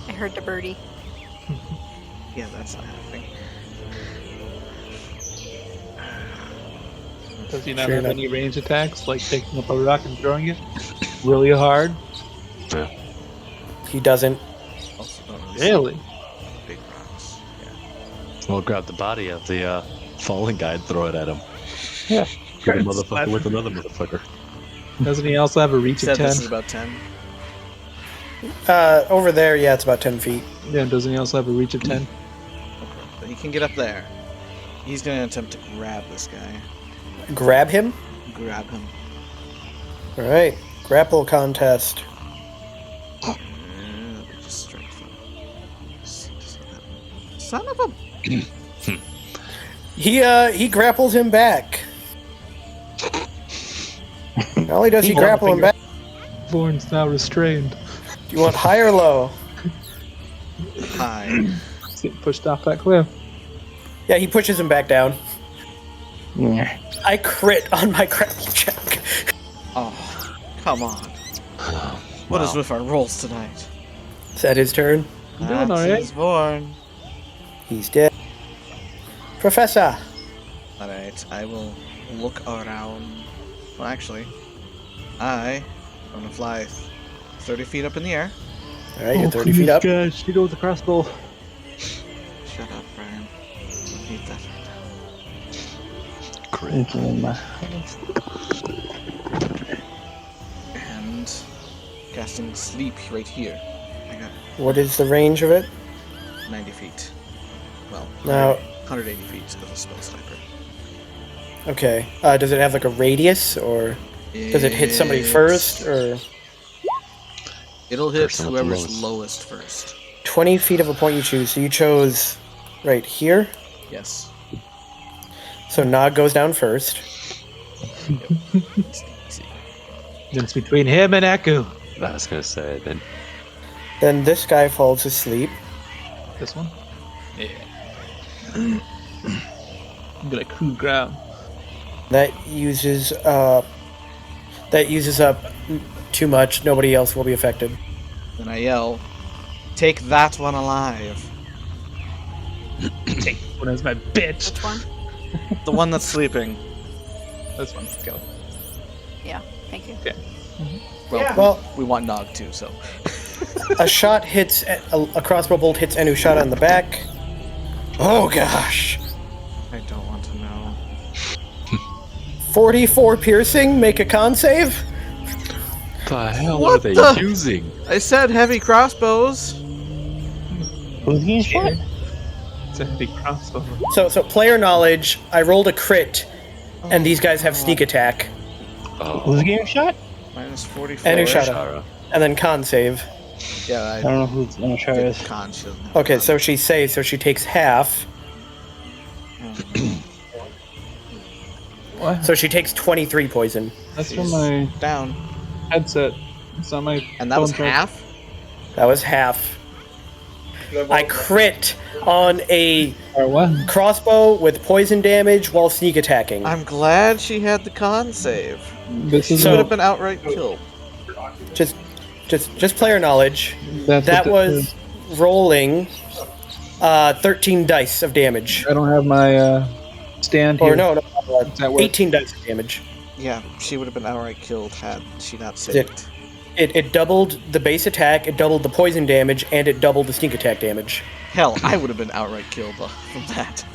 I heard the birdie. Yeah, that's not happening. Does he not Sure have enough. any range attacks, like picking up a rock and throwing it really hard? He doesn't. Also, don't Really? big rocks. Yeah. We'll grab the body of the fallen guy and throw it at him. Yeah. Hit a motherfucker with another motherfucker. Doesn't he also have a He reach said of 10? this is about 10. Over there, yeah, it's about 10 feet. Yeah, doesn't he also have a reach of 10? Okay, but he can get up there. He's gonna attempt to grab this guy. Grab him? Grab him. Alright. Grapple contest. Just strength him. Son of a. He grapples him back. Not only does he He got grapple the him back, Vorn's now restrained. do you want high or low? Hi. He's getting pushed off that cliff. Yeah, he pushes him back down. Yeah. I crit on my grapple check. Oh, come on. What is with our rolls tonight? Is that his turn? I'm doing alright. He's born. He's dead. Professor! Alright, I will look around. Well, actually, I'm gonna fly 30 feet up in the air. Alright, you're 30 feet up. Gosh, he goes the crossbow. Shut up, Brian. Don't need that right now. And casting sleep right here. I got What is the range of it? 90 feet. Well, Now, 180 feet because of spell sniper. okay. Does it have like a radius, or does it hit somebody first, or It'll hit Person with the whoever's lowest. first. 20 feet of a point you choose? So you chose right here. Yes. So Nog goes down first. It's between him and Echo. I was gonna say then. Then this guy falls asleep. This one? Yeah. I'm gonna coup ground. That uses up too much. Nobody else will be affected. Then I yell, "Take that one alive!" Take one as my bitch. Which one? The one that's sleeping. This one. Go. Yeah, thank you. Well, Well, we want Nog too, so. a shot hits a crossbow bolt hits Enushata on the back. Oh gosh. I don't want to know. 44 piercing. Make a con save. The hell What are they the- using? I said heavy crossbows. Who's getting shot? It's a heavy crossbow. So player knowledge. I rolled a crit, and these guys have sneak attack, Oh, Who's getting shot? Minus 44. Enushata, Shara. and then con save. Yeah, I don't know who's gonna try did this. con. She doesn't have Okay, con. so she saves, so she takes half. What? So she takes 23 poison. That's She's from my down. headset. It's not my. And that was phone charger. half? That was half. I crit on a Or what? crossbow with poison damage while sneak attacking. I'm glad she had the con save. This is She So- would have been outright killed. Just player knowledge. That's That what was rolling 13 dice of damage. I don't have my stand here. Or no, Does that work? 18 dice of damage. Yeah, she would have been outright killed had she not saved. It doubled the base attack, it doubled the poison damage, and it doubled the sneak attack damage. Hell, I would have been outright killed from that.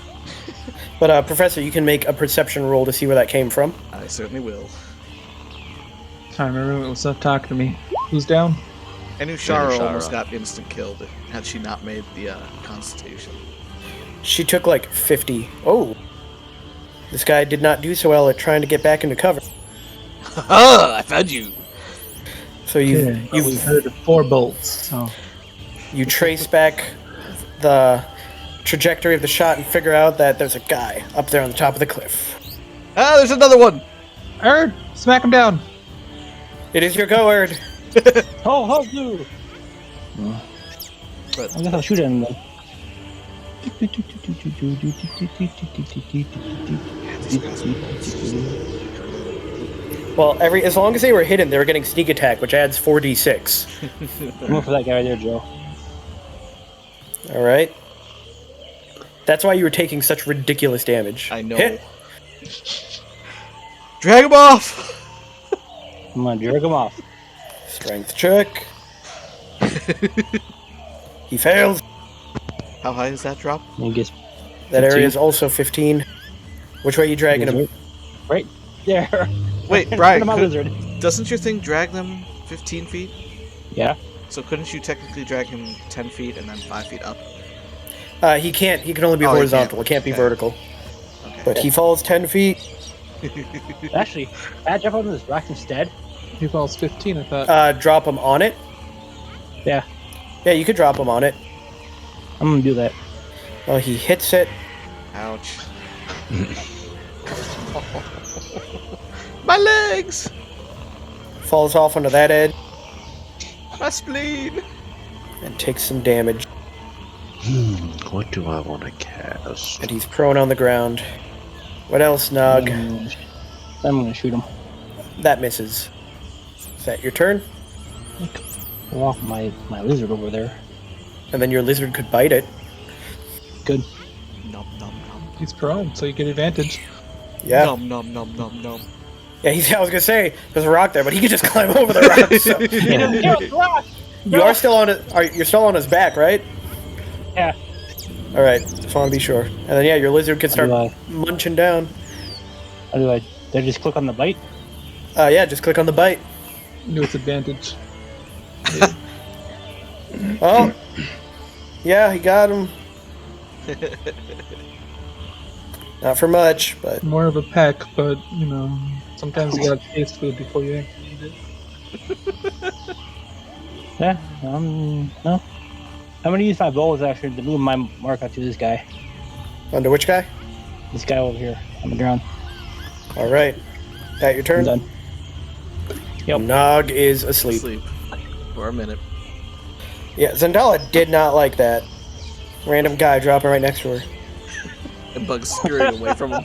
But Professor, you can make a perception roll to see where that came from. I certainly will. I remember it was talking to me. Who's down? I knew Shara Shara. almost got instant killed had she not made the Constitution. She took like 50. Oh. This guy did not do so well at trying to get back into cover. Ah, I found you! So We you've heard 4 bolts. So you trace back the trajectory of the shot and figure out that there's a guy up there on the top of the cliff. Ah, there's another one! Erd, smack him down. It is your go, Erd. Oh, dude! But I guess I'll shoot at him then. Well, as long as they were hidden, they were getting sneak attack, which adds 4d6. I'm going for that guy right there, Joe. All right. That's why you were taking such ridiculous damage. I know. Hit. Drag him off! I'm gonna jerk him off. Strength check. He fails. How high is that drop? And he gets That 15. area is also 15. Which way are you dragging him? right there. Wait, In front Brian, of my lizard. doesn't your thing drag them 15 feet? Yeah. So couldn't you technically drag him 10 feet and then 5 feet up? He can't. He can only be Oh, he horizontal. can't. It can't be Okay. vertical. Okay. But he falls 10 feet. Actually, can I jump on this rock instead? He falls 15, I thought. Drop him on it. Yeah. Yeah, you could drop him on it. I'm gonna do that. Oh, he hits it. Ouch. My legs! Falls off onto that edge My spleen! and takes some damage. What do I want to cast? And he's prone on the ground. What else, Nog? I'm gonna shoot him. That misses. Is that your turn? Walk my lizard over there. And then your lizard could bite it. Good. Nom nom nom. He's prone, so you get advantage. Yeah. Nom nom nom nom nom. Yeah, I was gonna say there's a rock there, but he could just climb over the rock. So. You are still on it. You're still on his back, right? Yeah. All right. Just want to be sure. And then yeah, your lizard could start How do munching down. Did I just click on the bite? Yeah, just click on the bite. No, it's advantage. Oh. Yeah, he got him. Not for much, but More of a peck, but, you know, sometimes you gotta taste food before you actually eat it. Yeah. No. I'm gonna use my bows actually to move my mark out to this guy. under which guy? This guy over here on the ground. All right. That your turn? I'm done. Yep. Nog is asleep. Sleep. For a minute. Yeah, Zendala did not like that. Random guy dropping right next to her. And Bug's scurried away from him.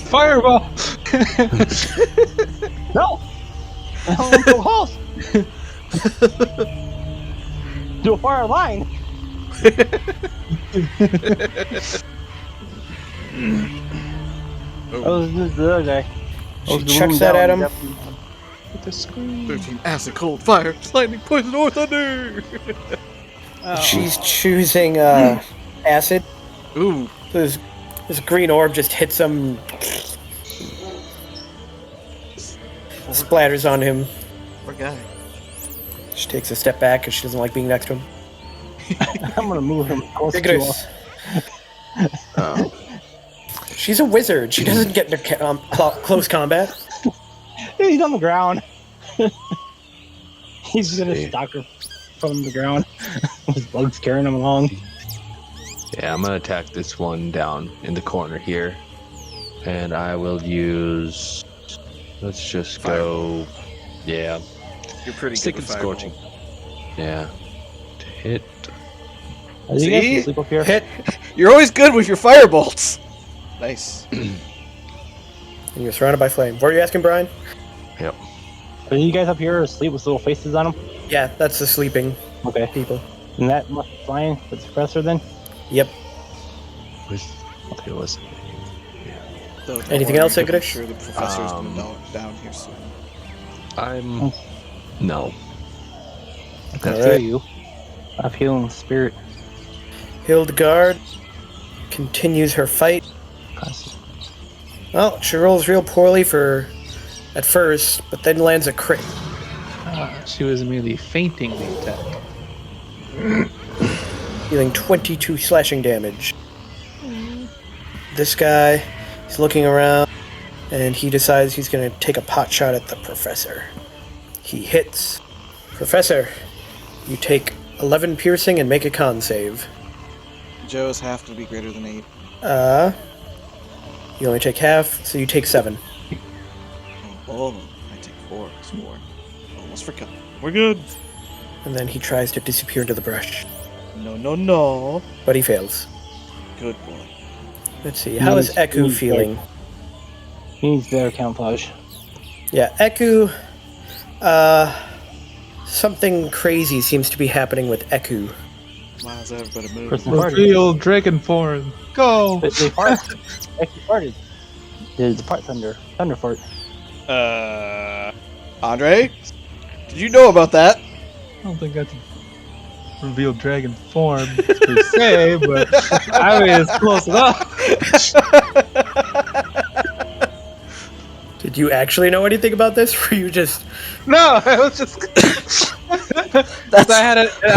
Fireball! No! I'm so close! Do a fire line! Oh, this is the other guy. She chucks that at him. With the screen. 13 acid, cold, fire, lightning, poison, or thunder! She's choosing acid. Ooh. So this green orb just hits him. Splatters on him. Poor guy. She takes a step back because she doesn't like being next to him. I'm gonna move him closer to Rigorous. She's a wizard. She doesn't get into close combat. Dude, he's on the ground. He's gonna See. stalk her from the ground. His bugs carrying him along. Yeah, I'm gonna attack this one down in the corner here, and I will use. Let's just go. Yeah, You're pretty stick good and with scorching. Firebolt. Yeah, to hit. Are you guys See? asleep up here? Hit. You're always good with your firebolts. Nice. And you're surrounded by flame. What are you asking, Brian? Yep. Are you guys up here asleep with little faces on them? Yeah, that's the sleeping Okay. people. And that must be flying with the professor then? Yep. Okay, listen. Though, don't Anything worry, else, I'm Igrish? sure the professor's gonna down here soon. I'm. No. I All feel right. you. I feel in spirit. Hildegard continues her fight. Well, she rolls real poorly at first, but then lands a crit. She was merely feinting the attack. Dealing 22 slashing damage. This guy is looking around, and he decides he's going to take a pot shot at the professor. He hits. Professor, you take 11 piercing and make a con save. Joe's have to be greater than 8. You only take half, so you take 7. Oh, I take 4. It's 4. Almost forgot. We're good. And then he tries to disappear into the brush, No, no, no. but he fails. Good boy. Let's see, how is Eku feeling? He needs better camouflage. Yeah, Eku, something crazy seems to be happening with Eku. Why is everybody moving? Person farted. Reveal dragon form. Go. They farted. Actually farted. There's a part thunder fart. Andre? Did you know about that? I don't think that's reveal dragon form per se, but I mean it's close enough. Did you actually know anything about this, or you just... No, I was just. I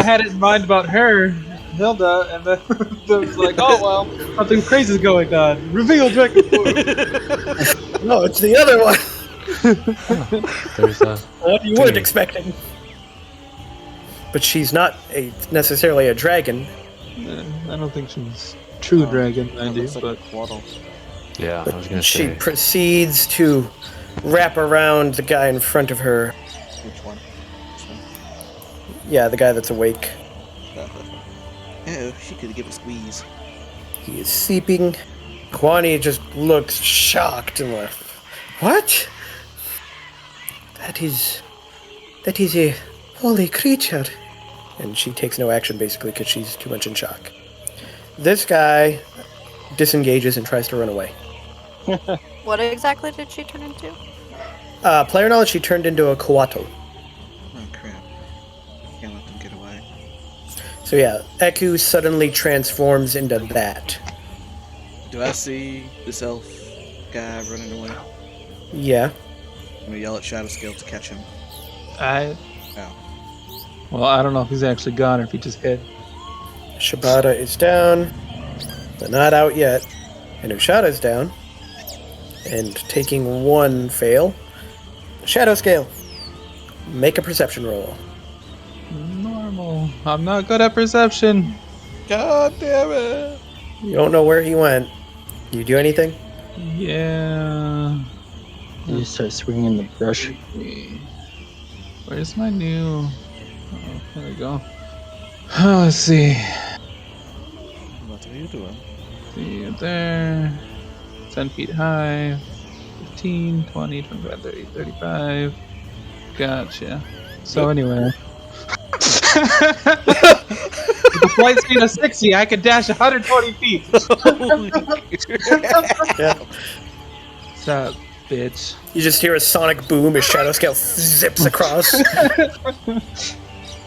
had it in mind about her, Hilda, and then it was like, oh well, something crazy is going on. Reveal dragon form. No, it's the other one! There's a. What you weren't expecting. But she's not necessarily a dragon. I don't think she's true dragon, mind you, Looks like but a Quaddle. Yeah, I was gonna She say. proceeds to wrap around the guy in front of her. Which one? This one? Yeah, the guy that's awake. Oh, she could give a squeeze. He is sleeping. Kwani just looks shocked and like, what? That is a holy creature. And she takes no action basically because she's too much in shock. This guy disengages and tries to run away. What exactly did she turn into? Player knowledge, she turned into a Kawato. Oh crap. Can't let them get away. So yeah, Eku suddenly transforms into that. Do I see this elf guy running away? Yeah. I'm gonna yell at Shadowscale to catch him. well, I don't know if he's actually gone or if he just hid. Shibata is down, but not out yet. And Ushada's down. And taking one fail. Shadow Scale. Make a perception roll. Normal. I'm not good at perception. God damn it! You don't know where he went. You do anything? Yeah. You just start swinging in the brush. Where's my new? Oh, there we go. Let's see. What are you doing? See it there. 10 feet high. 15, 20, 25, 30, 35. Gotcha. So anyway. With a flight speed of 60, I can dash 120 feet. Yeah. What's up, bitch? You just hear a sonic boom as Shadow Scale zips across.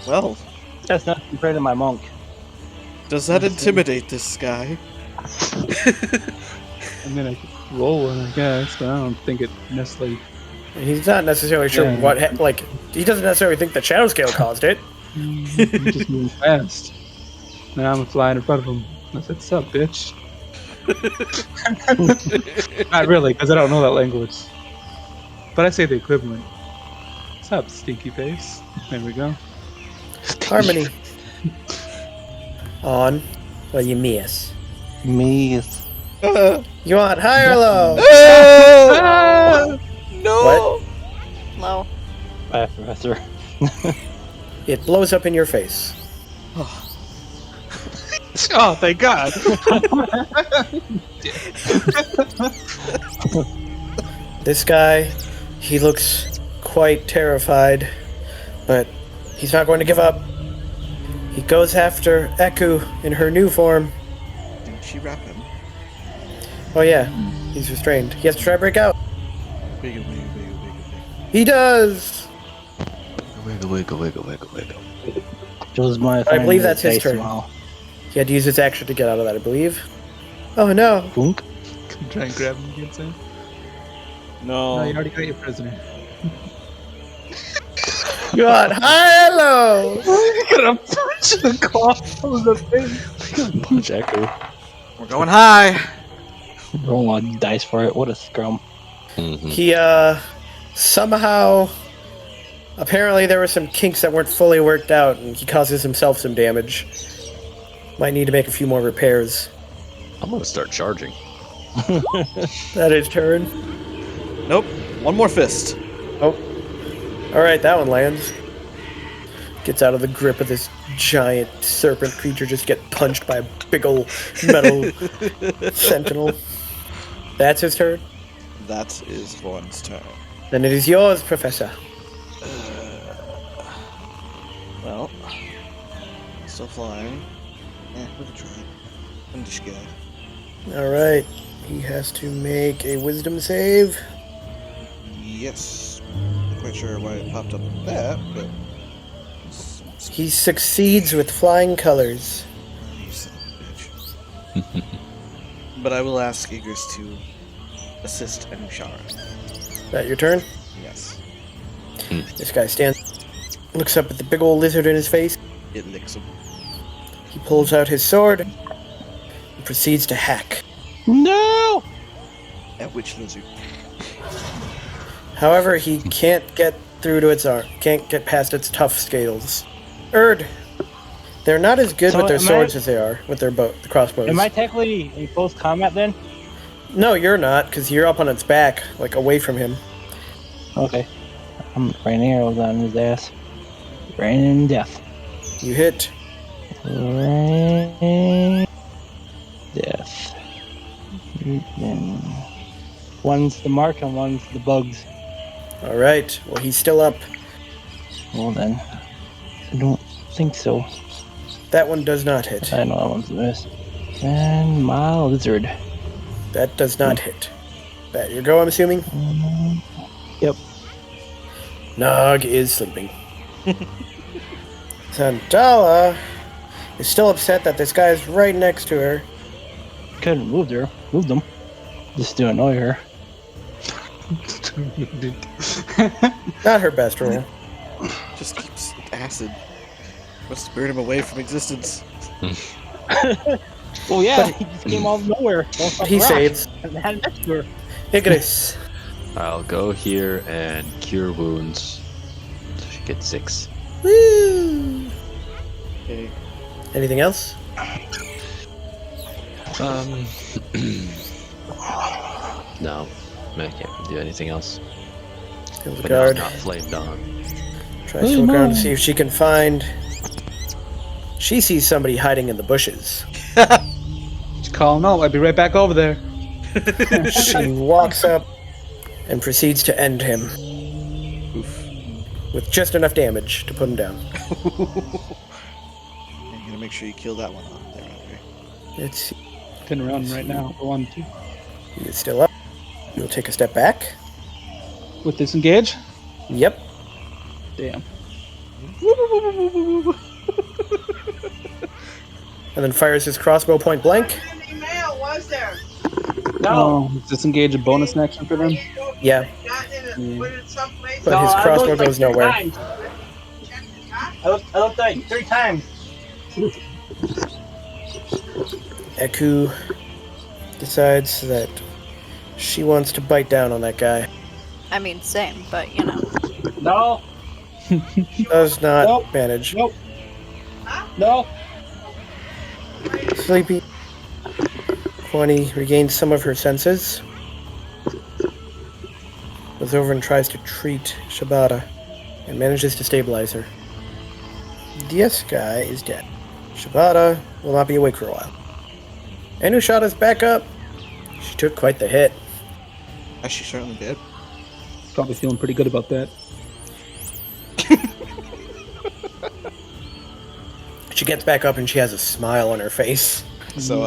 Well, That's not compared to my monk. does that intimidate this guy? I mean, I could roll one, I guess, but I don't think it necessarily. He's not necessarily sure Yeah. what, he doesn't necessarily think that Shadow Scale caused it. You just move fast. Now I'm flying in front of him. I said, "Sup, bitch?" Not really, because I don't know that language. But I say the equivalent. What's up, stinky face? There we go. Harmony. On. Well, you miss. Miss. You want high or low? No. What? Low. Bye, Professor. It blows up in your face. Oh, thank God. This guy, he looks quite terrified, but he's not going to give up. He goes after Eku in her new form. Didn't she wrap him? Oh yeah, he's restrained. He has to try to break out. Wiggle. He does! Wiggle. Just my I believe that's his face turn. smile. He had to use his action to get out of that, I believe. Oh no! Boonk. Try and grab him again, Sam. No. No, you already got your prisoner. You want high or low? You're gonna punch the claw of the face. Punch Echo. We're going high. Roll on dice for it. What a scrum. He, somehow... Apparently there were some kinks that weren't fully worked out, and he causes himself some damage. Might need to make a few more repairs. I'm gonna start charging. That is turn. Nope. One more fist. Oh. Alright, that one lands. Gets out of the grip of this giant serpent creature, just get punched by a big ol' metal sentinel. That's his turn. That is Vaughn's turn. Then it is yours, Professor. Well, still flying. We can try. I'm just scared. Alright. He has to make a wisdom save. Yes. Not quite sure why it popped up like that, but... He succeeds with flying colors. You son of a bitch. But I will ask Igris to assist Anushara. Is that your turn? Yes. This guy stands, looks up at the big old lizard in his face. It licks him. He pulls out his sword and proceeds to hack. No! At which lizard? However, he can't get through to its arm. Can't get past its tough scales. They're not as good So with their am swords I- as they are with their the crossbows. Am I technically in close combat then? No, you're not, because you're up on its back, like away from him. Okay. I'm raining arrows on his ass. Raining death. You hit. Rain death. And one's the mark and one's the bugs. Alright, well, he's still up. Well then, I don't think so. That one does not hit. I know that one's a miss. And my lizard. That does not hit. That your go, I'm assuming? Yep. Nog is sleeping. Sandala is still upset that this guy is right next to her. Couldn't move her. Moved them. Just to annoy her. Not her best roll. Just keeps acid. Must burn him away from existence. Oh yeah, he just came out of nowhere. He saves. And had next to her. Igris. I'll go here and cure wounds. So she gets 6. Woo! Okay. Anything else? No, I can't do anything else. Kill the But now I'm guard. not flamed on. Tries to look around to see if she can find. She sees somebody hiding in the bushes. Just call him out. I'll be right back over there. She walks up and proceeds to end him. Oof. With just enough damage to put him down. You're gonna make sure you kill that one off there, okay? It's Pin around him right now. For 1, 2. he is still up. You'll take a step back. With disengage? Yep. Damn. And then fires his crossbow point blank. No. Disengage a bonus action for them? Yeah. But his crossbow goes nowhere. I looked like 3 times. Eku decides that she wants to bite down on that guy. I mean, same, but you know. No. Does not Nope. manage. Nope. No. Sleepy. Kwani regains some of her senses. Goes over and tries to treat Shibata and manages to stabilize her. This guy is dead. Shibata will not be awake for a while. Anushada's back up. She took quite the hit. As she certainly did. Probably feeling pretty good about that. She gets back up and she has a smile on her face. So,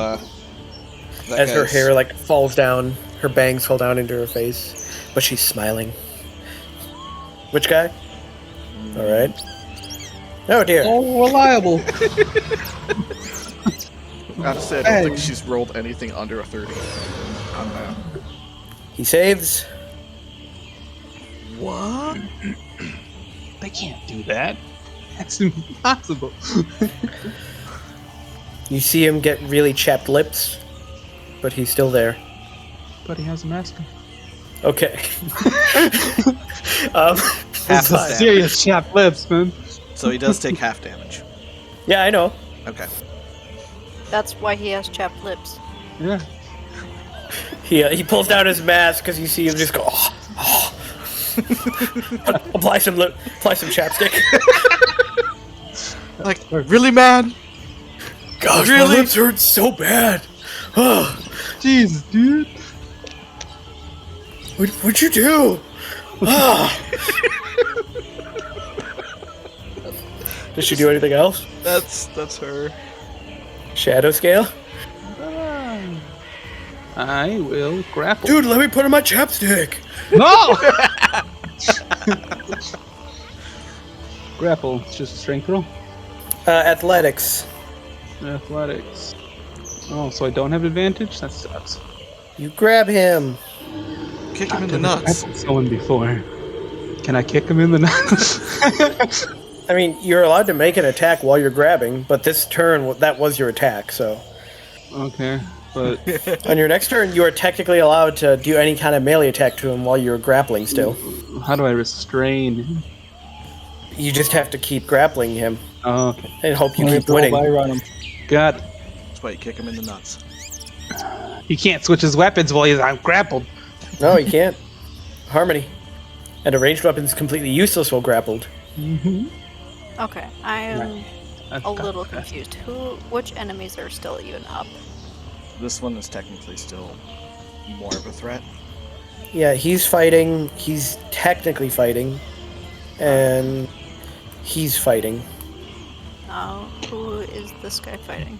that As her guy's- hair like falls down, her bangs fall down into her face, but she's smiling. Which guy? All right. Oh dear. Oh, reliable. I have to say, I don't think she's rolled anything under a 30 on that. He saves. What? They can't do that. That's impossible. You see him get really chapped lips, but he's still there. But he has a mask on. Okay. Half the fine. damage. Serious chapped lips, man. So he does take half damage. Yeah, I know. Okay. That's why he has chapped lips. Yeah. He pulls down his mask because you see him just go. Oh. apply some chapstick. Like, really, man? Gosh, Really? my lips hurt so bad. Oh, Jeez, dude. what'd you do? Ah. Did she do anything else? That's her. Shadow scale? I will grapple. Dude, let me put on my chapstick. No! Grapple. It's just a strength roll. Athletics. Athletics. Oh, so I don't have advantage? That sucks. You grab him. Kick him in the I've nuts. grappled someone before. Can I kick him in the nuts? I mean, you're allowed to make an attack while you're grabbing, but this turn, that was your attack, so. Okay, but On your next turn, you are technically allowed to do any kind of melee attack to him while you're grappling still. how do I restrain him? You just have to keep grappling him Oh, okay. and hope you I'm gonna keep throw winning. fire on him. Got it. That's why you kick him in the nuts. He can't switch his weapons while I'm grappled. No, you can't. Harmony. And a ranged weapon's completely useless while grappled. Okay, I am That's a little okay. confused. Which enemies are still even up? This one is technically still more of a threat. Yeah, he's fighting. He's technically fighting. And he's fighting. Who is this guy fighting?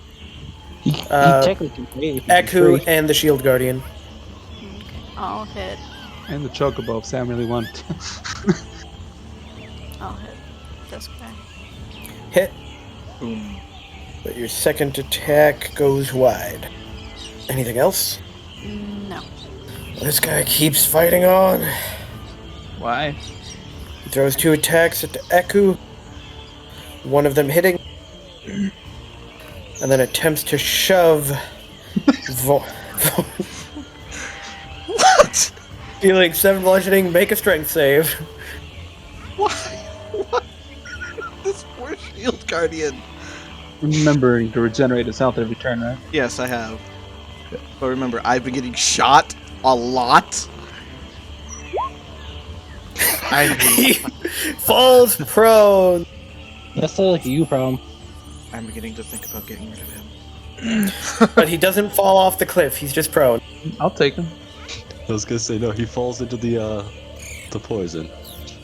He Uh, technically can pay if he's Eku free. and the Shield Guardian. Okay, I'll hit. And the chocobo, Sam really wanted. I'll hit this guy. Hit. Boom. But your second attack goes wide. Anything else? No. This guy keeps fighting on. Why? He throws 2 attacks at the Eku. One of them hitting. And then attempts to shove. What? Dealing 7 bludgeoning, make a strength save. Why? What? This poor shield guardian. Remembering to regenerate his health every turn, right? Yes, I have. But remember, I've been getting shot a lot. He falls prone. That's not like a you problem. I'm beginning to think about getting rid of him. But he doesn't fall off the cliff, he's just prone. I'll take him. I was gonna say no. He falls into the poison.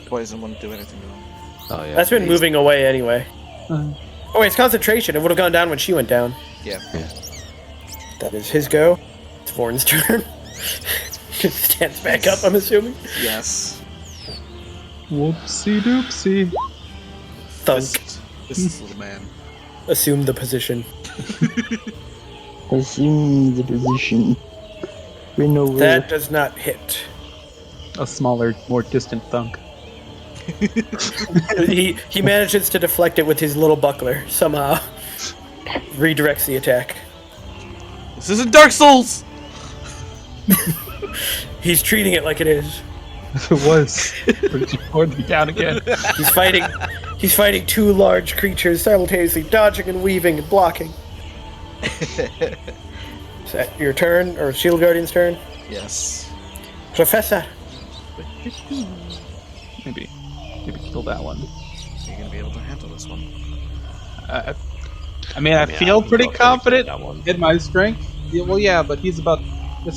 Poison wouldn't do anything to him. Oh yeah. That's been he's- moving away anyway. Uh, Oh wait, it's concentration. It would have gone down when she went down. Yeah. That is his go. It's Vorn's turn. He stands back up, I'm assuming. Yes. whoopsie doopsie. Thunk. This little man. Assume the position. Assume the position. We know where. That does not hit. A smaller, more distant thunk. He manages to deflect it with his little buckler somehow. Redirects the attack. This isn't Dark Souls! He's treating it like it is. If it was, would you board me down again? He's fighting two large creatures simultaneously, dodging and weaving and blocking. Is that your turn, or Shield Guardian's turn? Yes. Professor. Maybe kill that one. You're gonna be able to handle this one. I feel pretty confident in my strength. Yeah, well, yeah, but this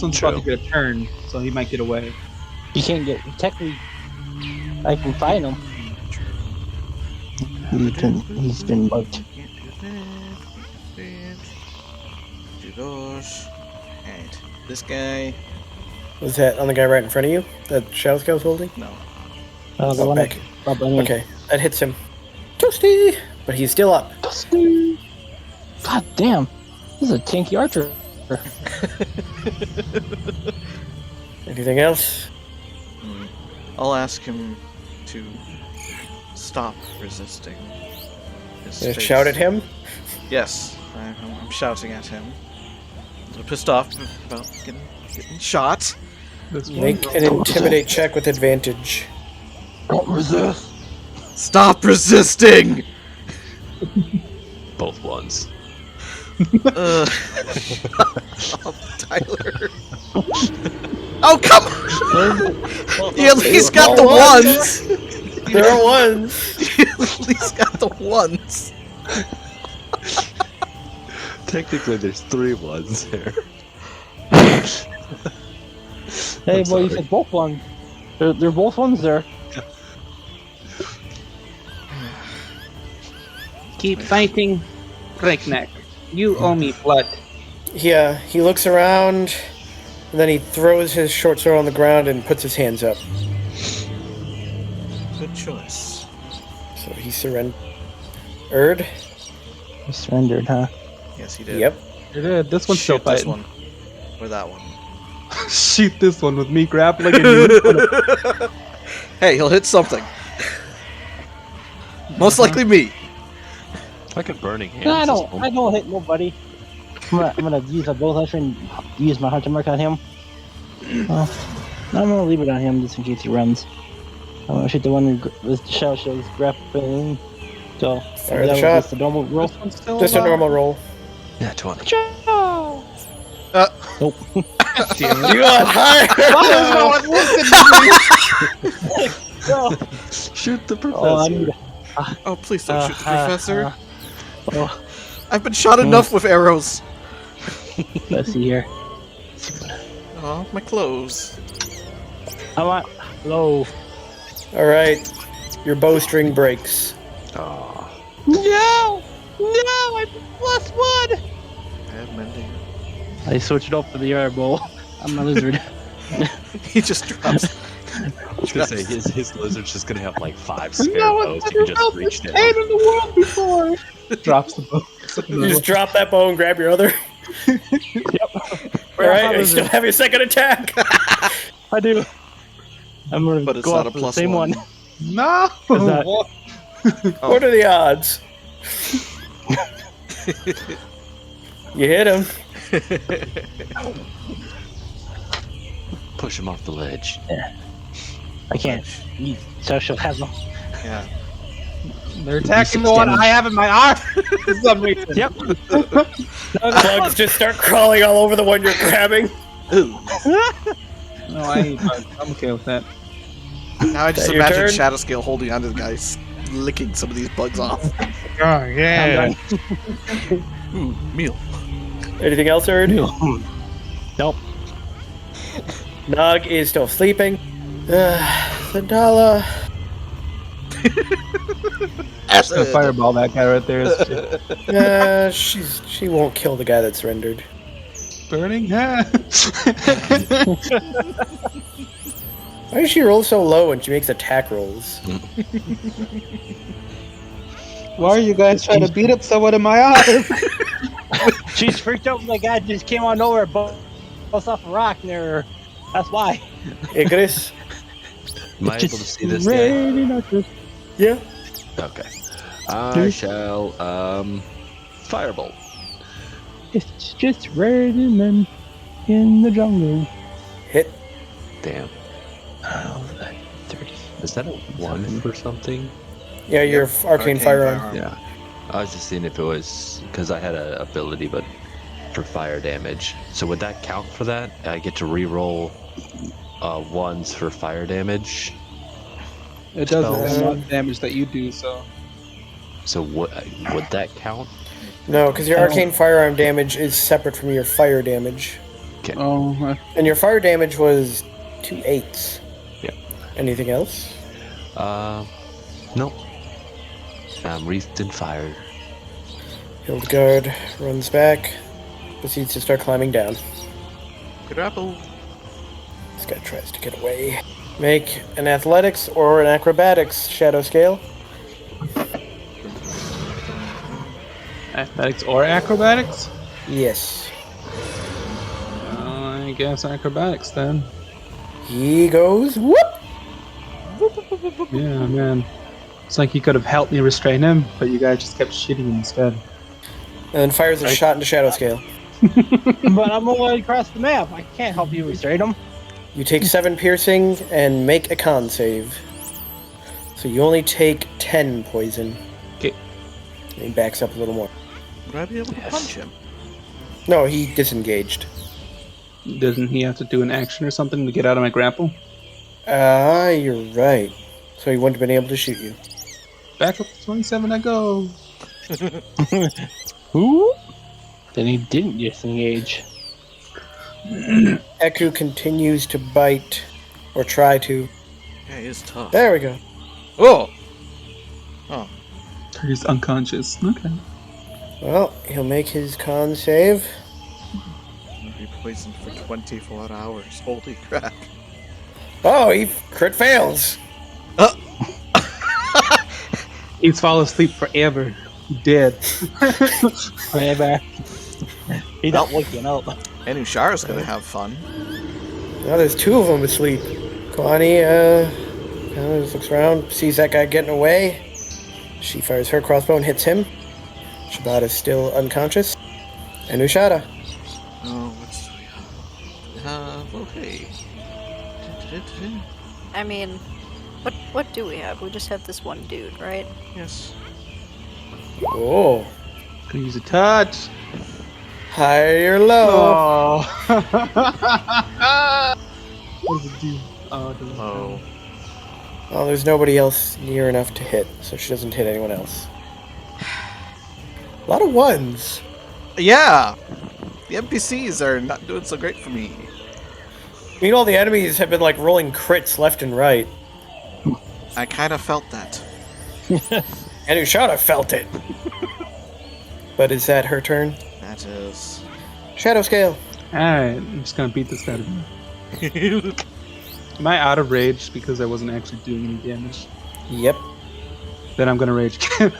one's about to get a turn, so he might get away. You can't get technically. I can find him. He's been bugged. Do those. And this guy. Was that on the guy right in front of you that SoundScapes was holding? No. The one back. probably. Okay, that hits him. Toasty! But he's still up. Toasty! God damn. This is a tanky archer. Anything else? I'll ask him to stop resisting. His face. Shout at him? Yes, I'm shouting at him. I'm pissed off about getting shot. Make an intimidate check with advantage. Don't resist. Stop resisting! Both ones. Oh, Tyler. Oh, come on! You at least got the ones! There are ones! You at least got the ones! Technically, there's 3 ones here. Hey, boy, you said both ones. They're both ones there. Keep fighting, breakneck. You owe me blood. Yeah, he looks around, and then he throws his short sword on the ground and puts his hands up. Good choice. So he surrendered. Erd? He surrendered, huh? Yes, he did. Yep. It did. This one's still Shoot this fighting. one. Or that one. Shoot this one with me grappling and you. Hey, he'll hit something. Most likely me. Like a burning hand. No, I don't hit nobody. I'm gonna use a bow hunter and use my hunter mark on him. I'm gonna leave it on him just in case he runs. I'm gonna shoot the one with the shell shows grappling. So Fire the shot. Just a normal roll. Just a normal roll. Yeah, 20. Nope. You got higher! Shoot the professor. Oh, I need. Oh, please don't shoot the professor. Oh, I've been shot enough with arrows. let's see here. Oh, my clothes. I want low. Alright, your bowstring breaks. Aw. No! I'm +1! I have mending. I switched off to the air bow. I'm a lizard. He just drops. I was gonna say, his lizard's just gonna have like 5 spare bows. You can just reach down. in the world before. Drops the bow. You just drop that bow and grab your other. Alright, you still have your second attack. I do. I'm gonna But it's go not off a for the +1. same one. No! Is that- What are the odds? You hit him. Push him off the ledge. I can't. Social has them. Yeah. They're attacking the one I have in my arm for some reason. Yep. Bugs just start crawling all over the one you're grabbing. Ooh. No, I hate bugs. I'm okay with that. Now I just That your imagine turn? Shadowscale holding onto the guy, licking some of these bugs off. Oh, yeah. Ooh, meal. Anything else, Erd? Nope. Nog is still sleeping. Sandala. Just gonna fireball that guy right there. She won't kill the guy that surrendered. Burning hands. Why does she roll so low when she makes attack rolls? Why are you guys trying to beat up someone in my arm? She's freaked out when the guy just came on over and bounced off a rock near her. That's why. Igris? Am I able to see this guy? Yeah. Okay. I shall, firebolt. It's just raining men in the jungle. Hit. Damn. Oh, the Is that a 1 for something? Yeah, your arcane firearm. Yeah. I was just seeing if it was because I had an ability, but for fire damage. So would that count for that? I get to re-roll 1s for fire damage. It doesn't have much damage that you do, so. So would that count? No, because your arcane firearm damage is separate from your fire damage. Okay. Oh. And your fire damage was 2 8s. Yeah. Anything else? Nope. I'm wreathed in fire. Hildegard runs back, proceeds to start climbing down. Good apple. This guy tries to get away. Make an athletics or an acrobatics shadow scale. Athletics or acrobatics? Yes. I guess acrobatics then. He goes whoop. Yeah, man. It's like you could have helped me restrain him, but you guys just kept shooting him instead. And then fires a shot into shadow scale. But I'm all the way across the map. I can't help you restrain him. You take 7 piercing and make a con save. So you only take 10 poison. Okay. And he backs up a little more. Would I be able to punch him? No, he disengaged. Doesn't he have to do an action or something to get out of my grapple? You're right. So he wouldn't have been able to shoot you. Back up to 27 I go. Who? Then he didn't disengage. Eku continues to bite, or try to. Yeah, he is tough. There we go. Oh! He's unconscious. Okay. Well, he'll make his con save. I'll be poisoned for 24 hours. Holy crap. Oh, he crit fails. He's fallen asleep forever. Dead. Forever. He's not waking up. And Ushara's gonna have fun. Now there's 2 of them asleep. Kalani, kind of just looks around, sees that guy getting away. She fires her crossbow and hits him. Shibata's still unconscious. And Ushara. Oh, what do we have? Okay. I mean, what do we have? We just have this one dude, right? Yes. Oh. Can use a touch. High or low? Oh. What does it do? Oh, it doesn't. Oh. Well, there's nobody else near enough to hit, so she doesn't hit anyone else. A lot of 1s. Yeah! The NPCs are not doing so great for me. Meanwhile, the enemies have been like rolling crits left and right. I kind of felt that. And Ushara felt it. But is that her turn? That is. Shadow scale. Alright, I'm just gonna beat this guy to me. Am I out of rage because I wasn't actually doing any damage? Yep. Then I'm gonna rage again.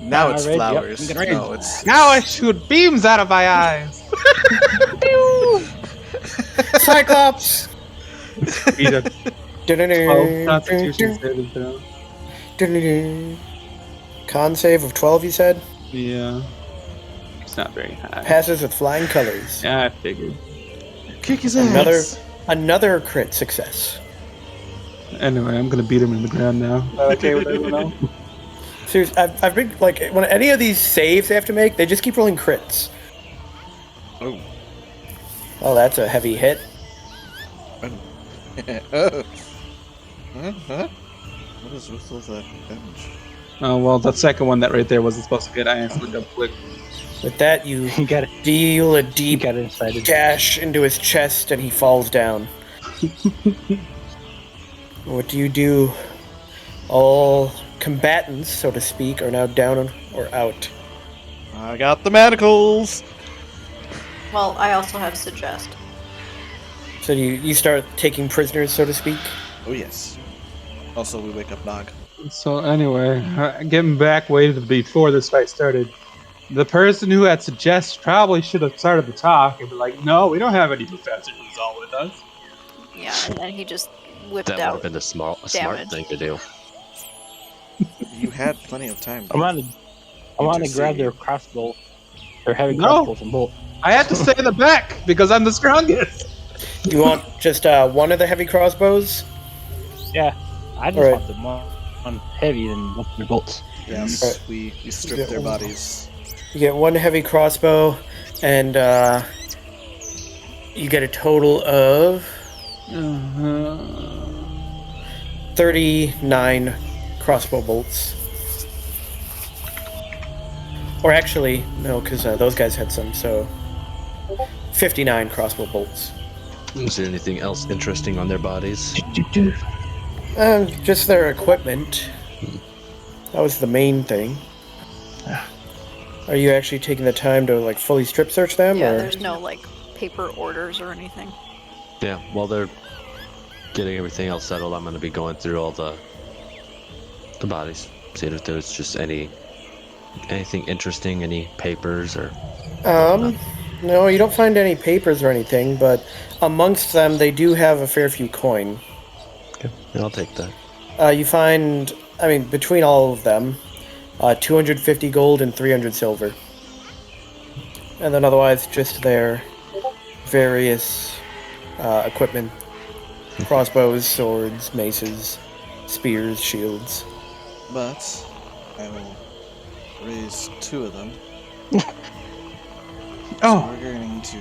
Now it's Alright, flowers. yep, I'm gonna No, rage. it's. Now I shoot beams out of my eyes! Cyclops. Beat a 12 Constitution Con saving throw. save of 12, you said? Yeah. It's not very high. Passes with flying colors. Yeah, I figured. Kick his ass. Another crit success. Anyway, I'm gonna beat him in the ground now. Okay with everyone else? Seriously, I've been like, when any of these saves they have to make, they just keep rolling crits. Oh. Oh, that's a heavy hit. Huh? What is with all that damage? Oh, well, that second one that right there wasn't supposed to get. I answered double click. With that, you You got it. deal a You deep got it excited. gash into his chest and he falls down. What do you do? All combatants, so to speak, are now down or out. I got the manacles. Well, I also have suggest. So you start taking prisoners, so to speak? Oh yes. Also, we wake up Nog. So anyway, getting back way to before this fight started, the person who had suggest probably should have started the talk and be like, "No, we don't have any professors all with us." Yeah, and then he just whipped That would have out. been the smart damage. thing to do. You had plenty of time. I want to grab their crossbow. Their heavy No. crossbows and bolt. I had to stay in the back because I'm the strongest. You want just one of the heavy crossbows? Yeah, I just Alright. want them on heavy than with their bolts. Yes, Right. we stripped their bodies. You get 1 heavy crossbow, and you get a total of 39 crossbow bolts. Or actually, no, because those guys had some, so 59 crossbow bolts. Is there anything else interesting on their bodies? Just their equipment. That was the main thing. Are you actually taking the time to like fully strip search them? Yeah, or? there's no like paper orders or anything. Yeah, while they're getting everything else settled, I'm going to be going through all the bodies, seeing if there's just anything interesting, any papers or. No, you don't find any papers or anything, but amongst them they do have a fair few coin. Okay, yeah, I'll take that. You find, between all of them, 250 gold and 300 silver. And then otherwise just their various equipment. Crossbows, swords, maces, spears, shields. But I will raise 2 of them. Oh. So we're going to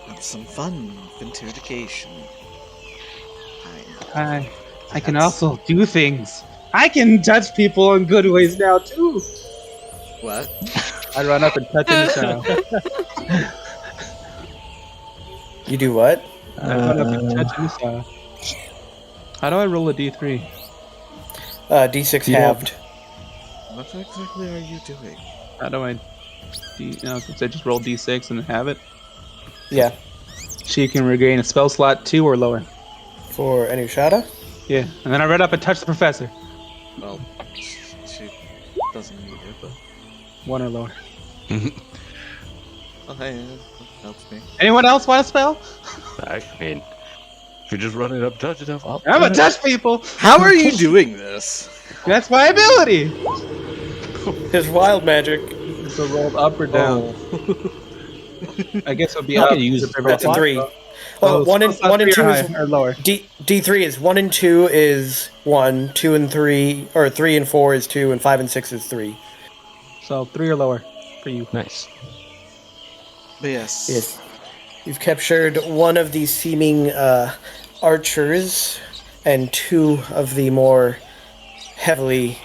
have some fun with interrogation. I can also do things. I can touch people in good ways now too. What? I run up and touch him style. You do what? I run up and touch him style. How do I roll a d3? D6 halved. What exactly are you doing? How do I? Since I just roll d6 and have it. Yeah. She can regain a spell slot 2 or lower. For Anushada? Yeah, and then I run up and touch the professor. Well, she doesn't need it, but 1 or lower. oh, hey, that helps me. Anyone else want a spell? I mean, if you're just running up, touch enough, I'm gonna touch people. How are you doing this? That's my ability. His wild magic. So rolled up or down. I guess it'll be I up. could use That's a 3. Oh, One and 2 is or lower. D3 is 1 and 2 is 1, 2 and 3, or 3 and 4 is 2, and 5 and 6 is 3. So 3 or lower for you. Nice. But yes. Yes. You've captured one of these seeming archers and 2 of the more heavily,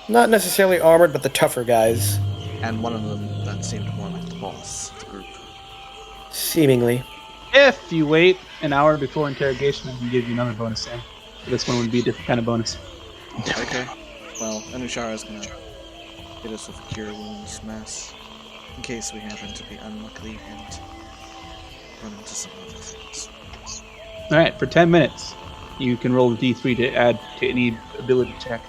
not necessarily armored, but the tougher guys. And one of them that seemed more like the boss of the group. Seemingly. If you wait an hour before interrogation, I can give you another bonus then. This one would be a different kind of bonus. Okay. Well, Anushara's gonna hit us with a cure wounds mass in case we happen to be unlucky and run into some other things. Alright, for 10 minutes, you can roll a d3 to add to any ability check.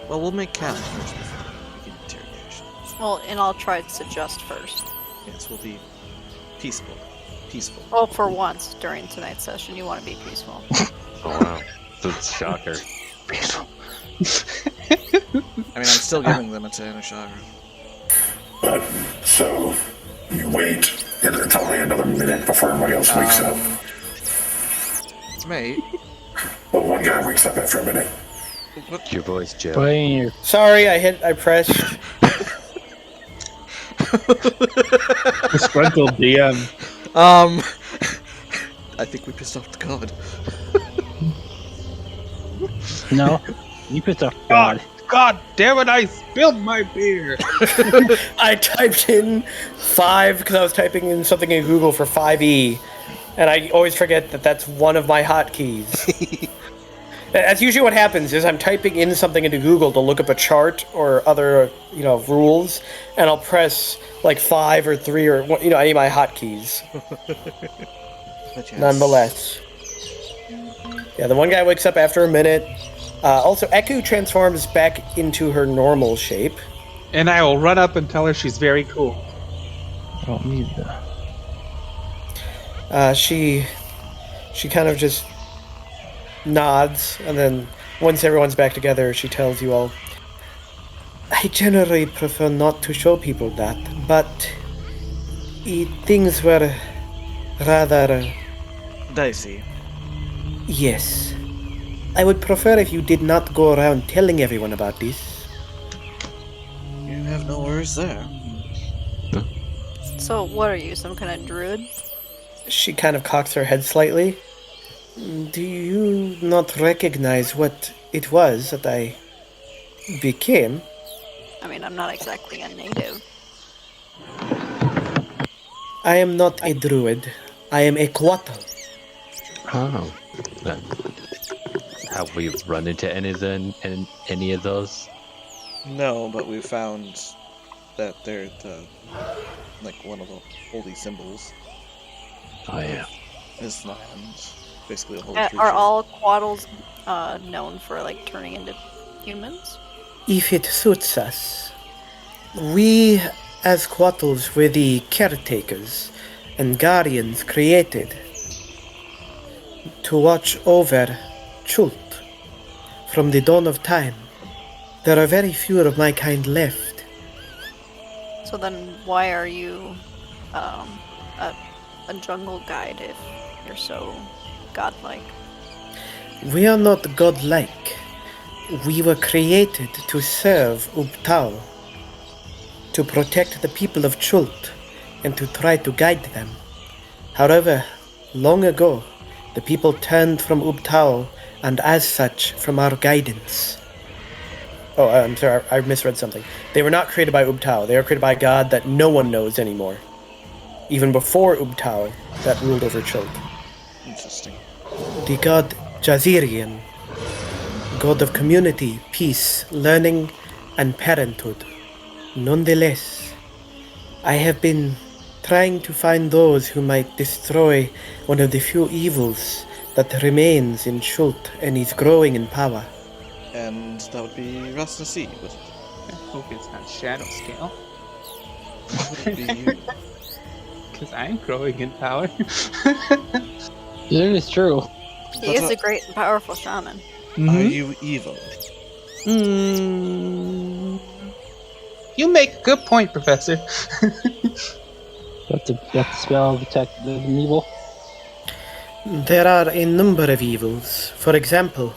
Well, we'll make count first before we begin interrogation. Well, and I'll try to suggest first. Yes, we'll be peaceful. Peaceful. Oh, for once during tonight's session, you want to be peaceful. Oh wow, that's a shocker. I mean, I'm still giving them it to Anushara. So, you wait, and it's only another minute before everybody else wakes up. Mate, Well, one guy wakes up after a minute. Your voice, Joe. Sorry, I pressed. Disgruntled DM. I think we pissed off the god. No, you pissed off God. God damn it, I spilled my beer! I typed in 5 because I was typing in something in Google for 5e, and I always forget that that's one of my hotkeys. That's usually what happens is I'm typing in something into Google to look up a chart or other, rules, and I'll press like 5 or 3 or any of my hotkeys. But yes. Nonetheless. Yeah, the one guy wakes up after a minute. Also, Eku transforms back into her normal shape. And I will run up and tell her she's very cool. I don't need that. She kind of just nods, and then once everyone's back together, she tells you all, I generally prefer not to show people that, but things were rather... Dicey. Yes. I would prefer if you did not go around telling everyone about this. You have no worries there. So, what are you, some kind of druid? She kind of cocks her head slightly. Do you not recognize what it was that I became? I mean, I'm not exactly a native. I am not a druid. I am a quattle. Oh. Have we run into any of those? No, but we found that they're like one of the holy symbols. Oh yeah. This land, basically a holy creature. Are all quaddles known for like turning into humans? If it suits us, we as quattles were the caretakers and guardians created to watch over Chult from the dawn of time. There are very few of my kind left. So then, why are you a jungle guide if you're so godlike? We are not godlike. We were created to serve Ubtao, to protect the people of Chult, and to try to guide them. However, long ago, the people turned from Ubtao, and as such, from our guidance. Oh, I'm sorry, I misread something. They were not created by Ubtao. They were created by a god that no one knows anymore. Even before Ubtao, that ruled over Chult. Interesting. The god Jazirian, god of community, peace, learning, and parenthood. Nonetheless, I have been trying to find those who might destroy one of the few evils that remains in Chult and is growing in power. And that would be Rasmusse, would it? I hope it's not shadow scale. Would it be you? Because I'm growing in power. It is true. He is a great and powerful shaman. Are you evil? You make a good point, Professor. Got the spell detect the evil. There are a number of evils. For example,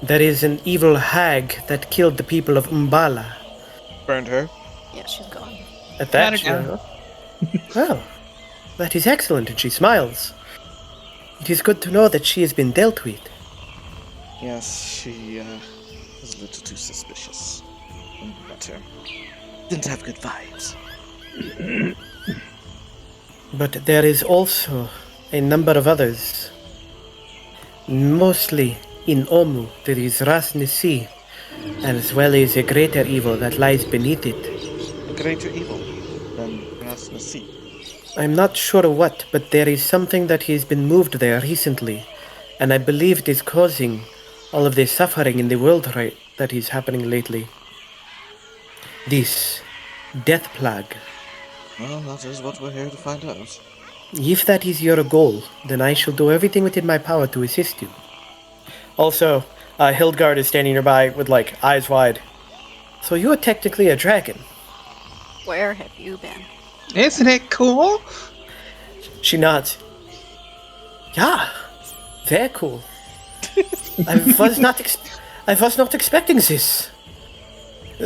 there is an evil hag that killed the people of Umbala. Burned her? Yeah, she's gone. At that, Not again. Well, that is excellent, and she smiles. It is good to know that she has been dealt with. Yes, she was a little too suspicious. But didn't have good vibes. But there is also a number of others. Mostly in Omu, there is Rasmusse, as well as a greater evil that lies beneath it. A greater evil than Rasmusse. I'm not sure what, but there is something that has been moved there recently, and I believe it is causing all of the suffering in the world right that is happening lately. This death plague. Well, that is what we're here to find out. If that is your goal, then I shall do everything within my power to assist you. Also, Hildegard is standing nearby with, eyes wide. So you are technically a dragon. Where have you been? Isn't it cool? She nods. Yeah, very cool. I was not expecting this.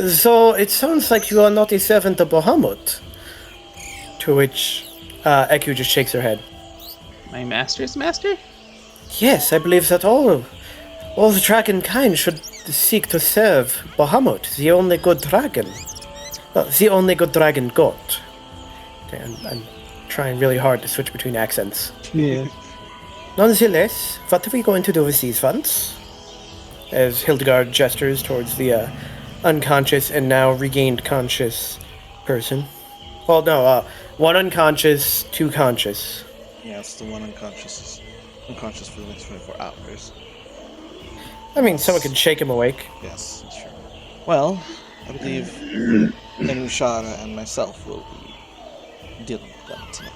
So it sounds like you are not a servant of Bahamut. To which Eku just shakes her head. My master's master? Yes, I believe that all the dragon kind should seek to serve Bahamut, the only good dragon. Well, the only good dragon god. I'm trying really hard to switch between accents. Yeah. Nonetheless, what are we going to do with these funds? As Hildegard gestures towards the unconscious and now regained conscious person. Well, no, one unconscious, two conscious. Yes, the one unconscious is unconscious for the next 24 hours. I mean, someone can shake him awake. Yes, that's true. Well, I believe Anushara and myself will be dealing with them tonight.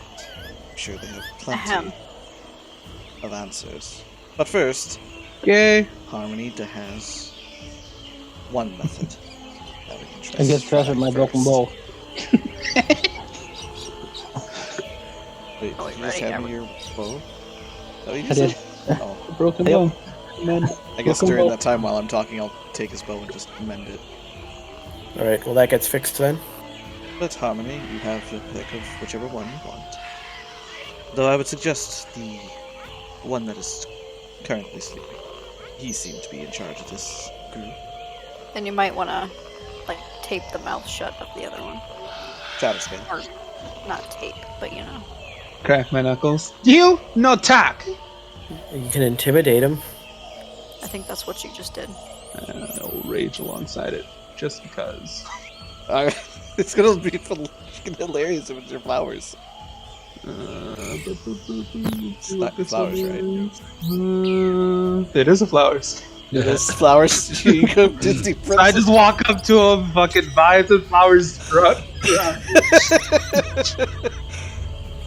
I'm sure they have plenty of answers. But first, Yay. Harmony has one method that we can try. I get fresh with my broken bow. Wait, Oh, did you just right, hand me yeah. your bow? Is that what you I did. said? Oh. Broken bow. I guess during that time while I'm talking, I'll take his bow and just mend it. Alright, well that gets fixed then. But Harmony, you have your pick of whichever one you want. Though I would suggest the one that is currently sleeping. He seemed to be in charge of this group. Then you might want to, like, tape the mouth shut of the other one. Chatterskin. Or not tape, but you know. Crack my knuckles. You no talk. You can intimidate him. I think that's what you just did. I'll rage alongside it, just because. It's gonna be fucking hilarious if it's your flowers. It's not flowers, right? It is a flowers. It is flowers. You go Disney princess. I just walk up to him, fucking buy some flowers, strut.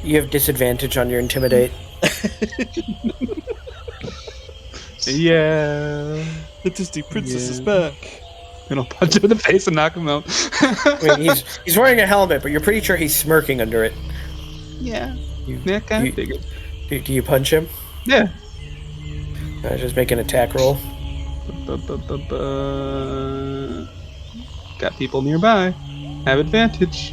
You have disadvantage on your intimidate. Yeah. The Disney princess is back. And I'll punch him in the face and knock him out. I mean, he's wearing a helmet, but you're pretty sure he's smirking under it. Yeah. Yeah, kind of figured. Do you punch him? Yeah. Just make an attack roll. Got people nearby. Have advantage.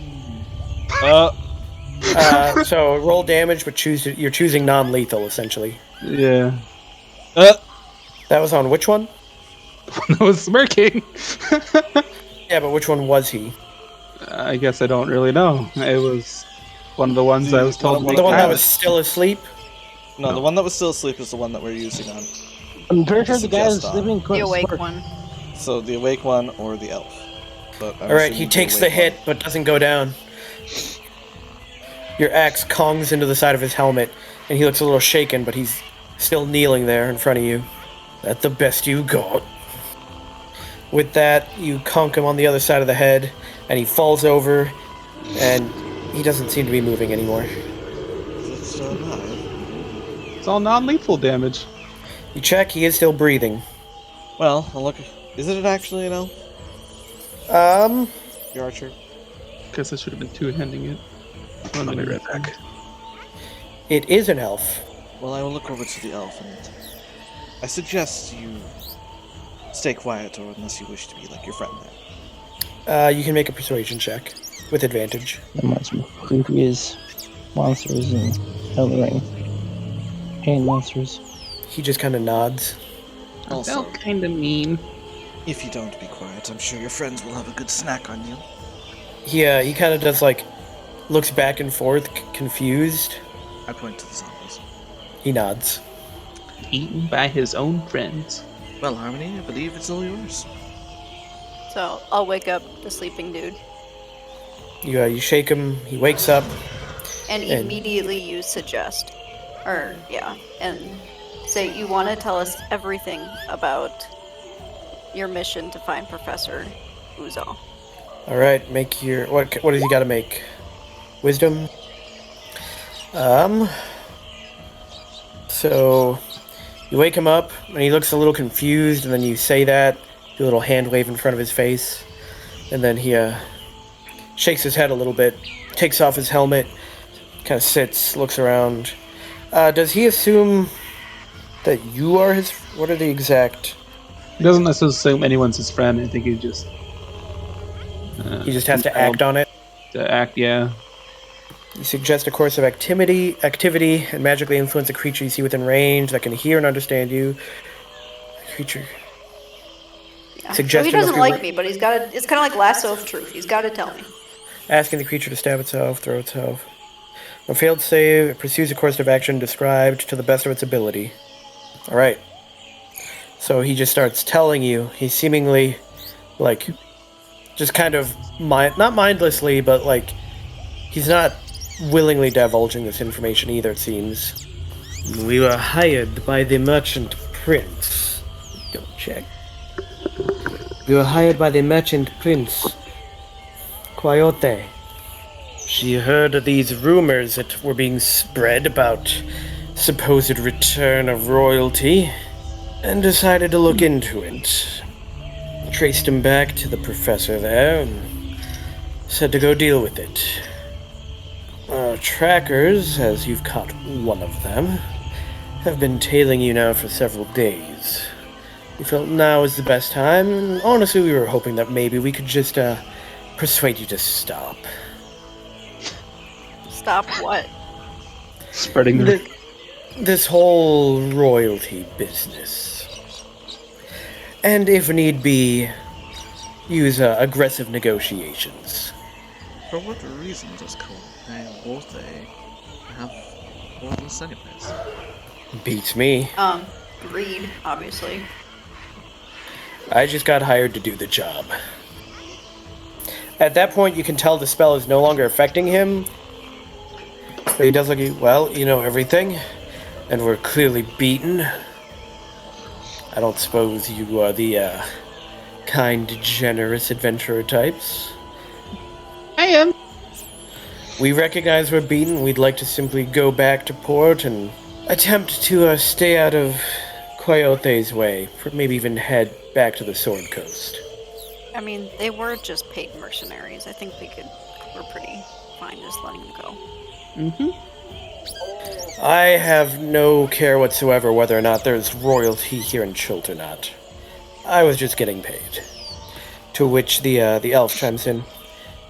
So roll damage, but you're choosing non-lethal essentially. Yeah. That was on which one? I was smirking. Yeah, but which one was he? I guess I don't really know. It was one of the ones I was told. The one that was still asleep? No, the one that was still asleep is the one that we're using on. I'm pretty sure the guy is sleeping. The awake one. So the awake one or the elf. Alright, he takes the hit, but doesn't go down. Your axe congs into the side of his helmet, and he looks a little shaken, but he's still kneeling there in front of you. That's the best you got. With that, you conk him on the other side of the head, and he falls over, and he doesn't seem to be moving anymore. It's still alive. It's all non-lethal damage. You check, he is still breathing. Well, I'll look. Is it actually an elf? Your archer? Guess I should have been two-handing it. I'll be right back. It is an elf. Well, I will look over to the elf, and I suggest you stay quiet, or unless you wish to be like your friend there. You can make a persuasion check with advantage. Much creepy as monsters and Hell Ring. Pain monsters. He just kind of nods. Also, kind of mean. if you don't be quiet, I'm sure your friends will have a good snack on you. Yeah, he kind of does looks back and forth, confused. I point to the zombies. He nods. Eaten by his own friends. Well, Harmony, I believe it's all yours. So I'll wake up the sleeping dude. You shake him, he wakes up. And immediately use suggest. And say you want to tell us everything about your mission to find Professor Uzal. Alright, make your... What does he got to make? Wisdom? So... You wake him up, and he looks a little confused, and then you say that, do a little hand wave in front of his face, and then he shakes his head a little bit, takes off his helmet, kind of sits, looks around. Does he assume that you are his... What are the exact... He doesn't necessarily assume anyone's his friend. I think he just... you just have to act on it? To act, yeah. You suggest a course of activity, and magically influence a creature you see within range that can hear and understand you. Creature. Yeah. So he doesn't like me, but he's got to... It's kind of like lasso of truth. He's got to tell me. Asking the creature to stab itself, throw itself. On failed save, it pursues a course of action described to the best of its ability. Alright. So he just starts telling you. He's seemingly, just kind of, not mindlessly, but, he's not willingly divulging this information either, it seems. We were hired by the merchant prince. Don't check. We were hired by the merchant prince, Quayote. She heard of these rumors that were being spread about supposed return of royalty, and decided to look into it. Traced him back to the professor there, and said to go deal with it. Our trackers, as you've caught one of them, have been tailing you now for several days. We felt now is the best time, and honestly we were hoping that maybe we could just, persuade you to stop. Stop what? Spreading the... This whole royalty business. And if need be, use aggressive negotiations. For what reason does Orthe have royalties anyways? Beats me. Greed, obviously. I just got hired to do the job. At that point, you can tell the spell is no longer affecting him. But he does look at you, well, you know everything, and we're clearly beaten. I don't suppose you are the, kind, generous adventurer types? I am. We recognize we're beaten. We'd like to simply go back to port and attempt to stay out of Coyote's way. Maybe even head back to the Sword Coast. I mean, they were just paid mercenaries. I think we're pretty fine just letting them go. Mm-hmm. I have no care whatsoever whether or not there's royalty here in Chult or not. I was just getting paid. To which the elf chimes in,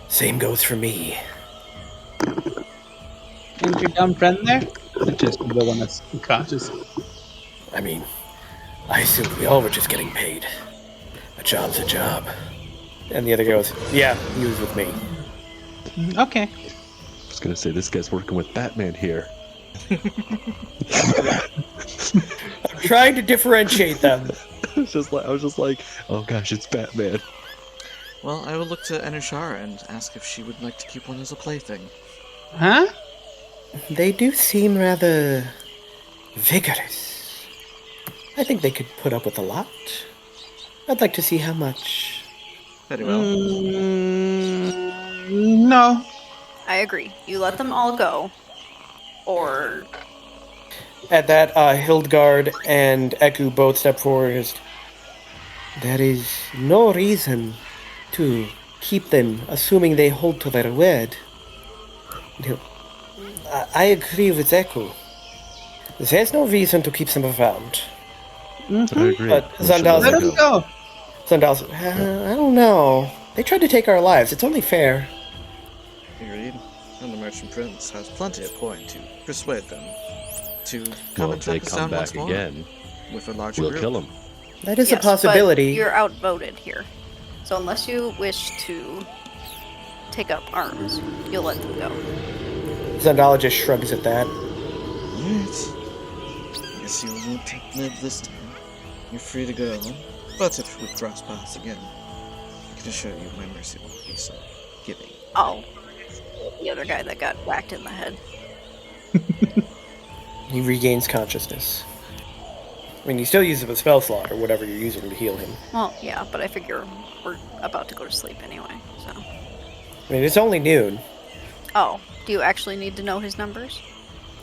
same goes for me. And your dumb friend there? Just the one that's unconscious. I mean, I assume we all were just getting paid. A job's a job. And the other guy goes, yeah, he was with me. Okay. I was gonna say, this guy's working with Batman here. I'm trying to differentiate them. I was just like, oh gosh, it's Batman. Well, I will look to Anushara and ask if she would like to keep one as a plaything. Huh? They do seem rather vigorous. I think they could put up with a lot. I'd like to see how much. Very well. No. I agree. You let them all go. Or... At that, Hildegard and Eku both step forward. There is no reason to keep them, assuming they hold to their word. I agree with Eku. There's no reason to keep them around. Mm-hmm. I agree. But Let them go. Zandal's, I don't know. They tried to take our lives. It's only fair. Agreed. And the Merchant Prince has plenty of coin to persuade them to come and if they track us come down back once more again, with a larger we'll group. kill them. That is Yes, a possibility. But you're outvoted here. So unless you wish to take up arms, you'll let them go. Zandala just shrugs at that. Alright. I guess you won't take Ned this time. You're free to go. But if we cross paths again, I can assure you my mercy won't be so giving. Oh. The other guy that got whacked in the head. He regains consciousness. I mean, you still use the spell slot or whatever you're using to heal him. Well, yeah, but I figure we're about to go to sleep anyway, so... I mean, it's only noon. Oh, do you actually need to know his numbers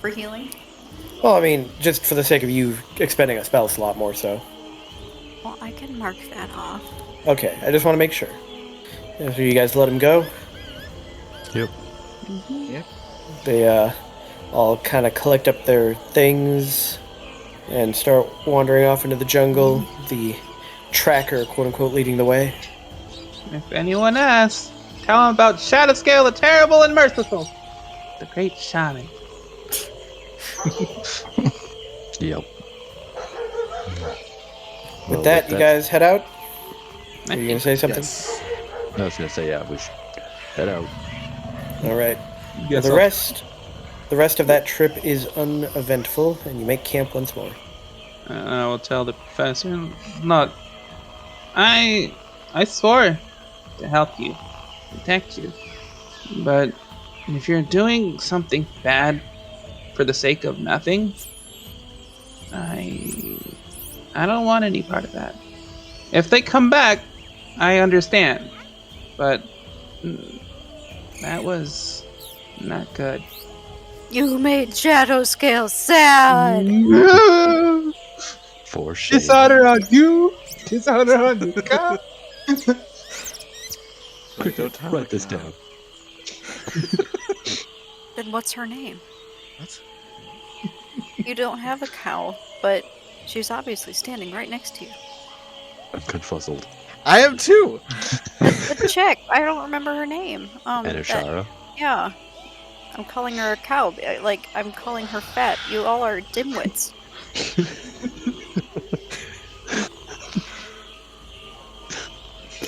for healing? Well, I mean, just for the sake of you expending a spell slot more so. Well, I can mark that off. Okay, I just want to make sure. So you guys let him go? Yep. Yep. They, all kind of collect up their things and start wandering off into the jungle, the tracker, quote-unquote, leading the way. If anyone asks, tell them about Shadowscale, the terrible and merciful. The great shaman. Yep. With that, you guys head out? Are you going to say something? Yes. I was gonna say, yeah, we should head out. All right. Guess The I'll- rest of that trip is uneventful, and you make camp once more. I will tell the professor. Look, I swore to help you, protect you. But if you're doing something bad for the sake of nothing, I don't want any part of that. If they come back, I understand. But that was not good. You made Shadowscale sad! For shame. Dishonor on you! Dishonor on you! God! Quick, Don't tell write her this now. down. Then what's her name? What? You don't have a cow, but she's obviously standing right next to you. I'm confuzzled. I am too. The chick, I don't remember her name. Anushara? Yeah. I'm calling her a cow. Like, I'm calling her fat. You all are dimwits.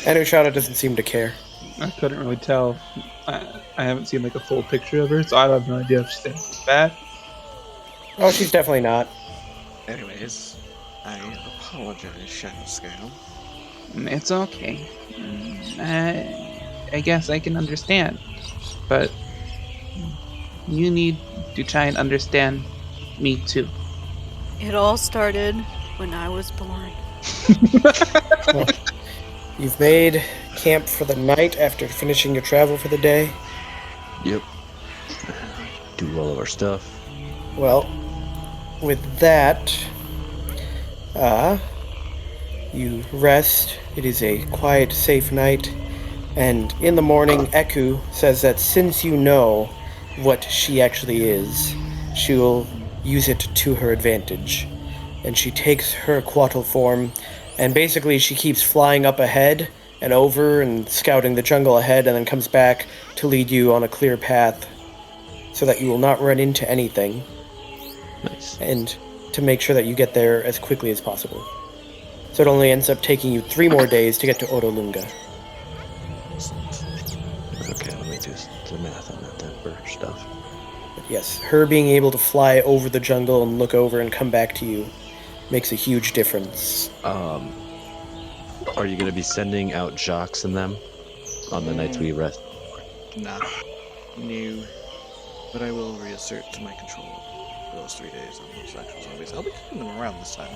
Anushara doesn't seem to care. I couldn't really tell. I haven't seen like a full picture of her, so I have no idea if she's fat. Oh, she's definitely not. Anyways, I apologize, Shadow Scale. It's okay. I guess I can understand. But you need to try and understand me too. It all started when I was born. Well, you've made camp for the night after finishing your travel for the day. Yep. Do all of our stuff. Well, with that, you rest. It is a quiet, safe night. And in the morning, Eku says that since you know what she actually is, she will use it to her advantage. And she takes her quattle form, and basically she keeps flying up ahead and over and scouting the jungle ahead, and then comes back to lead you on a clear path so that you will not run into anything. Nice. And to make sure that you get there as quickly as possible. So it only ends up taking you 3 more days to get to Orolunga. Okay, let me do the math on that then for stuff. But yes, her being able to fly over the jungle and look over and come back to you makes a huge difference. Are you going to be sending out Jocks and them on the nights we rest? Nah. No. But I will reassert to my control for those 3 days on those actual zombies. I'll be keeping them around this time.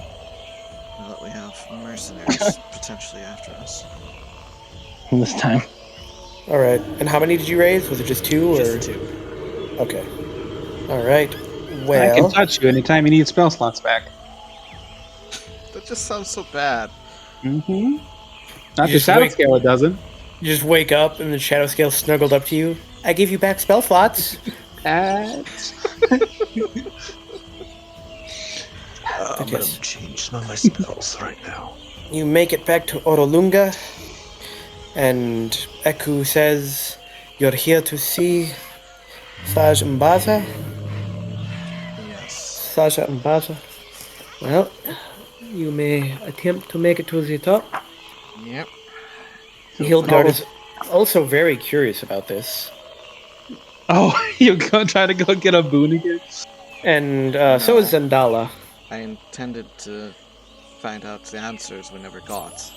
Now that we have mercenaries potentially after us. This time. Alright, and how many did you raise? Was it just 2 or? Just 2. Okay. Alright, I well... can touch you anytime you need spell slots back. That just sounds so bad. Mm-hmm. Not You the just shadow wait- scale, it doesn't. You just wake up and the shadow scale snuggled up to you. I give you back spell slots. I'm going yes. to change some of my spells right now. You make it back to Orolunga, and Eku says, you're here to see Saja and Baza? Yes. Saja and Baza. Well, you may attempt to make it to the top. Yep. Hildegard is also very curious about this. Oh, you're going to try to go get a boon again? And so is Zendala. I intended to find out the answers we never got.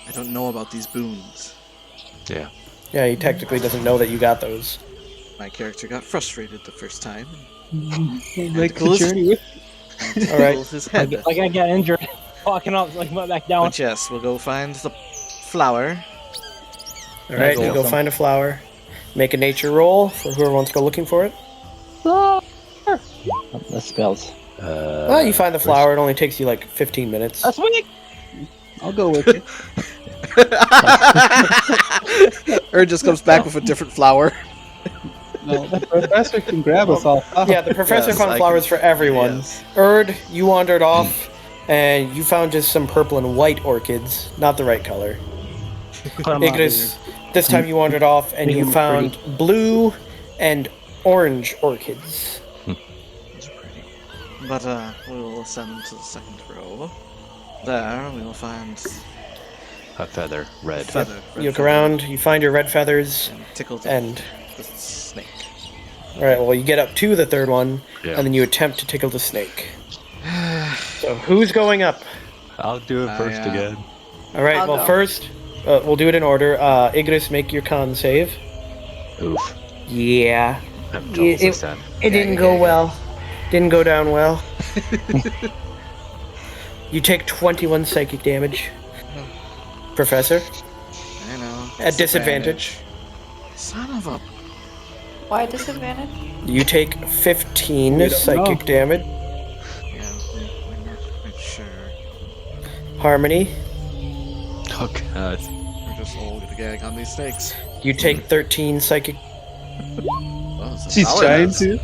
I don't know about these boons. Yeah. Yeah, he technically doesn't know that you got those. My character got frustrated the first time. Like Cool. the journey with All right. Pulled his head. Like I got injured. Walking up, like went back down. But yes, we'll go find the flower. Alright, you go awesome. find a flower. Make a nature roll for whoever wants to go looking for it. The spells. Well, you find the flower, it only takes you like 15 minutes. That's sweet. I'll go with it. Erd just comes back with a different flower. No, the professor can grab us all. Yeah, the professor Yes, found I flowers can- for everyone. yes. Erd, you wandered off, and you found just some purple and white orchids, not the right color. Ignis, this time you wandered off, and you found blue and orange orchids. It's pretty. But we will ascend to the second row. There we will find A feather, red. feather. red You look feather, around, you find your red feathers, and tickle the, and the snake. alright, well, you get up to the third one, Yeah. and then you attempt to tickle the snake. So, who's going up? I'll do it first yeah. again. Alright, I'll well, go. first, we'll do it in order. Ignis, make your con save. Oof. Yeah. I'm double success. It didn't go well. Didn't go down well. You take 21 psychic damage. Professor, I know. at disadvantage. Son of a. Why disadvantage? You take 15 don't psychic know. damage. Yeah, we're not quite sure. Harmony, Oh god. We're just all gonna gag on these snakes. you take 13 psychic. Well, it's a She's solid trying mess. to.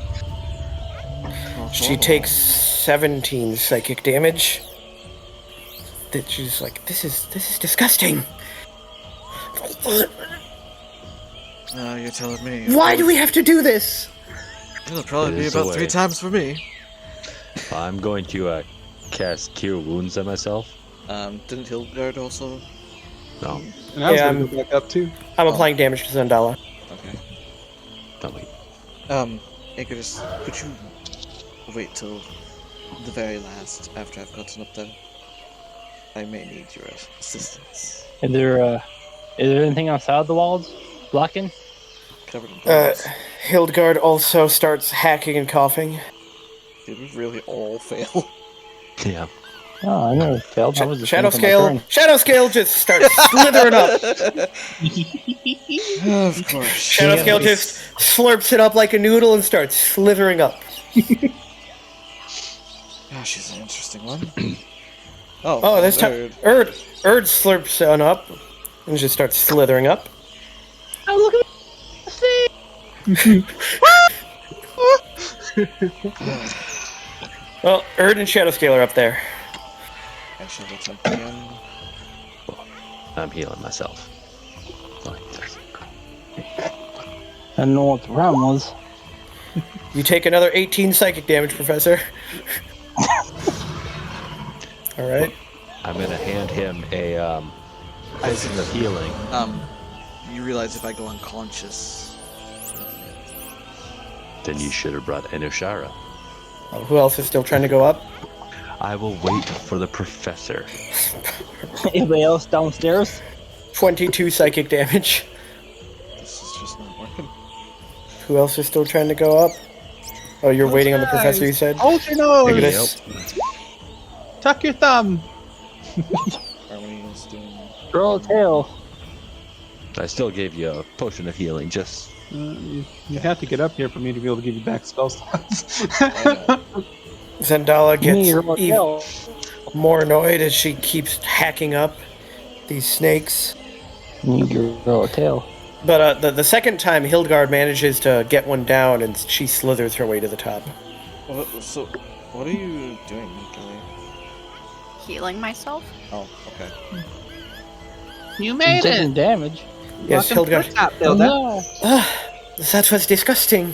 Well, She takes 17 psychic damage. She's like, this is disgusting. You're telling me. Why do we have to do this? It'll probably It be is the about 3 way. times for me. I'm going to cast Cure Wounds on myself. Didn't Hildegard also? No, And I was Yeah, gonna go back up too. I'm applying damage to Zandala. Okay. don't wait. Icarus, could you wait till the very last after I've gotten up there? I may need your assistance. Is there anything outside the walls blocking? Covered in bullets. Hildegard also starts hacking and coughing. Did we really all fail? Yeah. Oh, I never failed. I was just Shadow waiting for my Scale. turn. Shadow Scale just starts slithering up. Of course. Shadow Scale just slurps it up like a noodle and starts slithering up. Ah, she's an interesting one. Oh, this time Erd slurps on up and just starts slithering up. Oh, look at Well, Erd and Shadow Scale are up there. I shall attempt again. I'm healing myself. Like this. I don't know what the problem was. You take another 18 psychic damage, Professor. Alright. I'm gonna hand him a icing of healing. You realize if I go unconscious, Then you should have brought Inushara. Who else is still trying to go up? I will wait for the professor. Anybody else downstairs? 22 psychic damage. this is just not working. Who else is still trying to go up? Oh, you're waiting on the professor, you said? Hold your nose. Icarus. Tuck your thumb. Harmony is doing. Draw a tail. I still gave you a potion of healing, just You have to get up here for me to be able to give you back spell slots. Zandala You need gets to draw a even tail. more annoyed as she keeps hacking up these snakes. You need to draw a tail. But the second time, Hildegard manages to get one down, and she slithers her way to the top. So, what are you doing, Kelly? Healing myself? Oh, okay. You I'm made taking it. damage. Yes, Welcome to Hildegard. the top, Oh, Hilda. no. That was disgusting.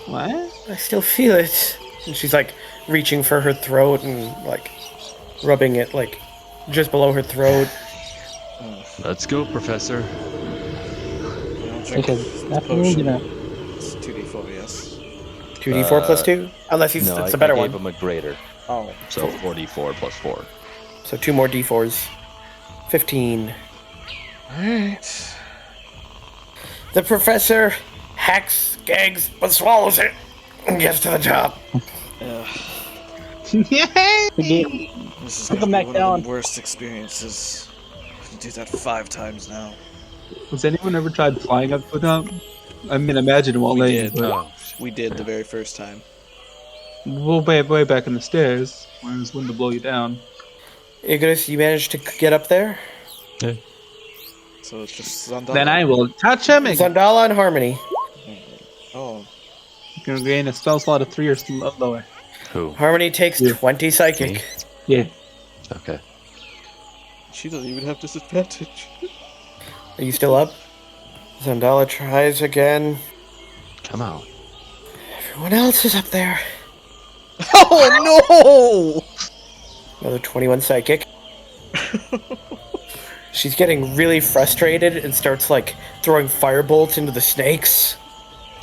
What? I still feel it. And she's like reaching for her throat and like rubbing it like just below her throat. let's go, Professor. I'll drink Because the that's potion. gonna. It's 2d4, yes. 2d4 plus 2? Unless he's, No, it's I a better gave one. him a greater, Oh, so 44 plus 4. So 2 more d4s. 15. alright. The professor hacks, gags, but swallows it and gets to the top. Yay! The game. This is Put gonna them be back one down. of the worst experiences. I have to do that 5 times now. Has anyone ever tried flying up to the top? I mean, imagine while We laying, did. but We did the very first time. we'll way back in the stairs. Where there's wind to blow you down. Icarus, you managed to get up there? So it's just Zandala. Then I will touch him and Zandala and Harmony. Oh, you can gain a spell slot of 3 or lower. Who? Harmony takes Yeah. 20 psychic. Me? Yeah. Okay. she doesn't even have disadvantage. Are you still up? Zandala tries again. Come out. Everyone else is up there. Oh Another 21 psychic. She's getting really frustrated and starts like throwing firebolts into the snakes.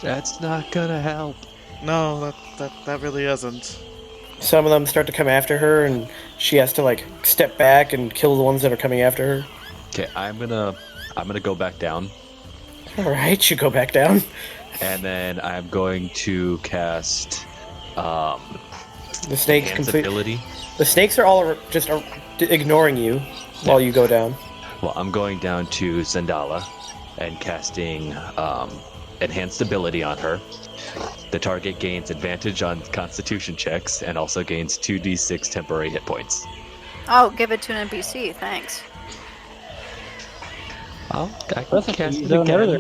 That's not gonna help. no! No, that really isn't. Some of them start to come after her and she has to like step back and kill the ones that are coming after her. Okay, I'm gonna go back down, Alright, you go back down. and then I'm going to cast The snakes Enhance complete. ability. The snakes are all just ignoring you while you go down. Well, I'm going down to Zandala and casting enhanced ability on her. The target gains advantage on Constitution checks and also gains 2d6 temporary hit points. Oh, give it to an NPC, thanks. I can That's a cast it zone again. earlier.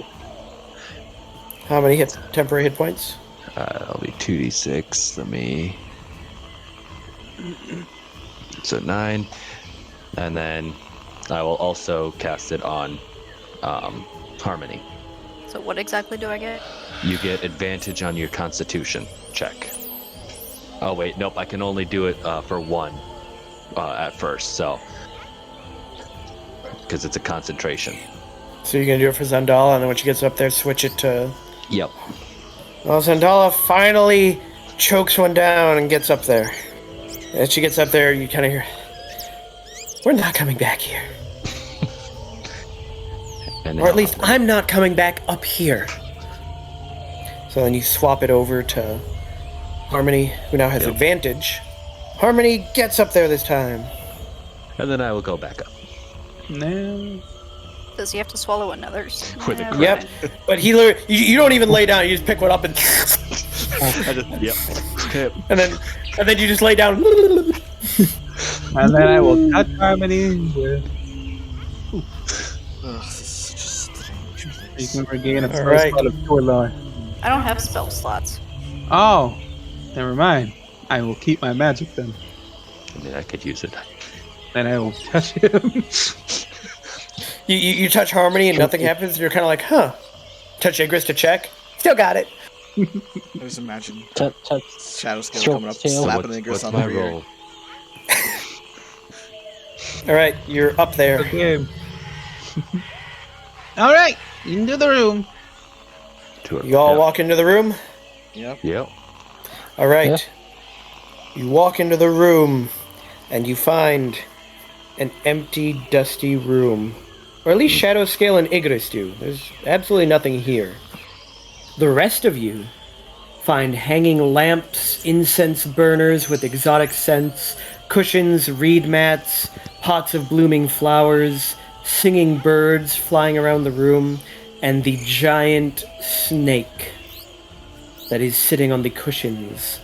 How many temporary hit points? That'll be 2d6. Let me. So 9. And then I will also cast it on Harmony. So what exactly do I get? You get advantage on your Constitution check. Oh wait, nope. I can only do it for 1 at first, so because it's a concentration. So you're gonna do it for Zandala, and then when she gets up there, switch it to... Yep. Well, Zandala finally chokes one down and gets up there. As she gets up there, you kind of hear, "We're not coming back here. And Or at least I'm not coming back up here." So then you swap it over to Harmony, who now has advantage. Harmony gets up there this time. And then I will go back up. No. Does he have to swallow another's? With a Yeah, crit. Yep. But he literally, you don't even lay down, you just pick one up and... Yep. Okay. and then you just lay down. And then I will touch Harmony with. Ugh, this is such a strange You place. can regain a All spell right. slot of pure lore. I don't have spell slots. Oh, never mind. I will keep my magic then. I mean, I could use it. Then I will touch him. You touch Harmony and nothing happens, and you're kind of like, huh. Touch Igris to check. Still got it. I just imagine Touch. Shadow Scale Stroke coming up, tail. slapping Igris What's on my the rear. roll? All right, you're up there. Okay. All right, into the room. You all walk into the room. Yep. Yep. All right. You walk into the room, and you find an empty, dusty room. Or at least Shadow Scale and Igris do. There's absolutely nothing here. The rest of you find hanging lamps, incense burners with exotic scents, cushions, reed mats, pots of blooming flowers, singing birds flying around the room, and the giant snake that is sitting on the cushions.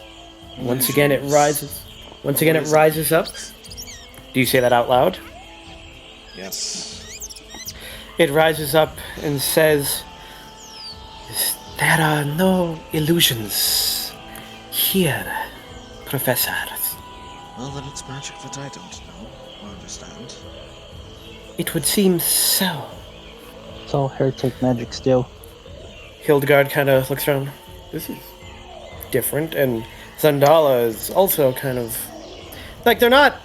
Once again, it rises. Once again, it rises up. Do you say that out loud? Yes. It rises up and says, "There are no illusions here, Professor." Well, then it's magic that I don't know or understand. It would seem so. It's all heretic magic still. Hildegard kind of looks around. This is different, and Zandala is also kind of... Like, they're not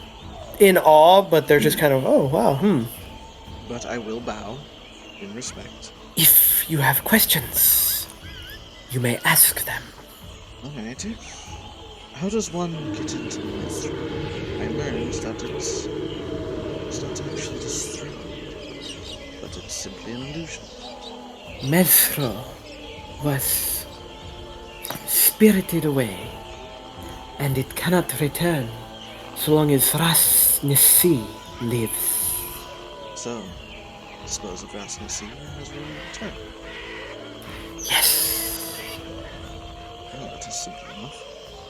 in awe, but they're just kind of, oh, wow, But I will bow in respect. If you have questions, you may ask them. Alright. How does one get into the mystery? I learned that it's not actually destroyed, but it's simply an illusion. Mesro was spirited away, and it cannot return so long as Rasmusse lives. So, dispose of Rasmusse as we return. Yes. Well, that is simple enough.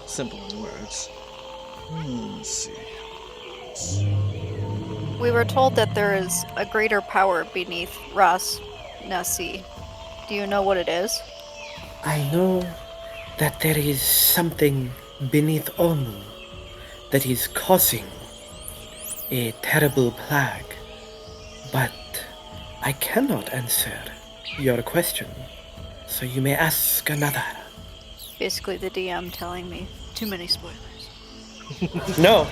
Simple in words. Let's see. We were told that there is a greater power beneath Rasmusse. Do you know what it is? I know that there is something beneath Olmu that is causing a terrible plague, but I cannot answer your question, so you may ask another. Basically the DM telling me too many spoilers. No,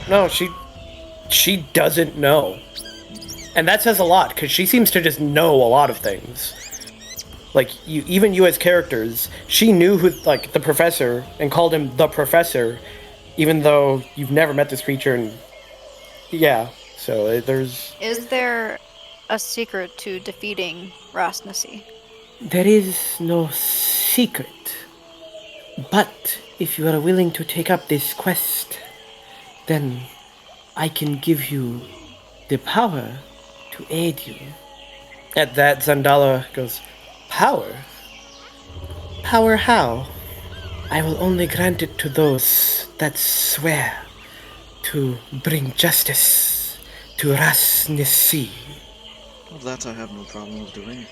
she doesn't know. And that says a lot, because she seems to just know a lot of things. Like, even you as characters, she knew who, like, the professor, and called him the professor, even though you've never met this creature, and yeah, so there's... Is there a secret to defeating Rasmusse? There is no secret. But if you are willing to take up this quest, then I can give you the power to aid you. At that, Zandala goes, "Power? Power how? I will only grant it to those that swear to bring justice to Rasmusse." Well, that I have no problem with doing.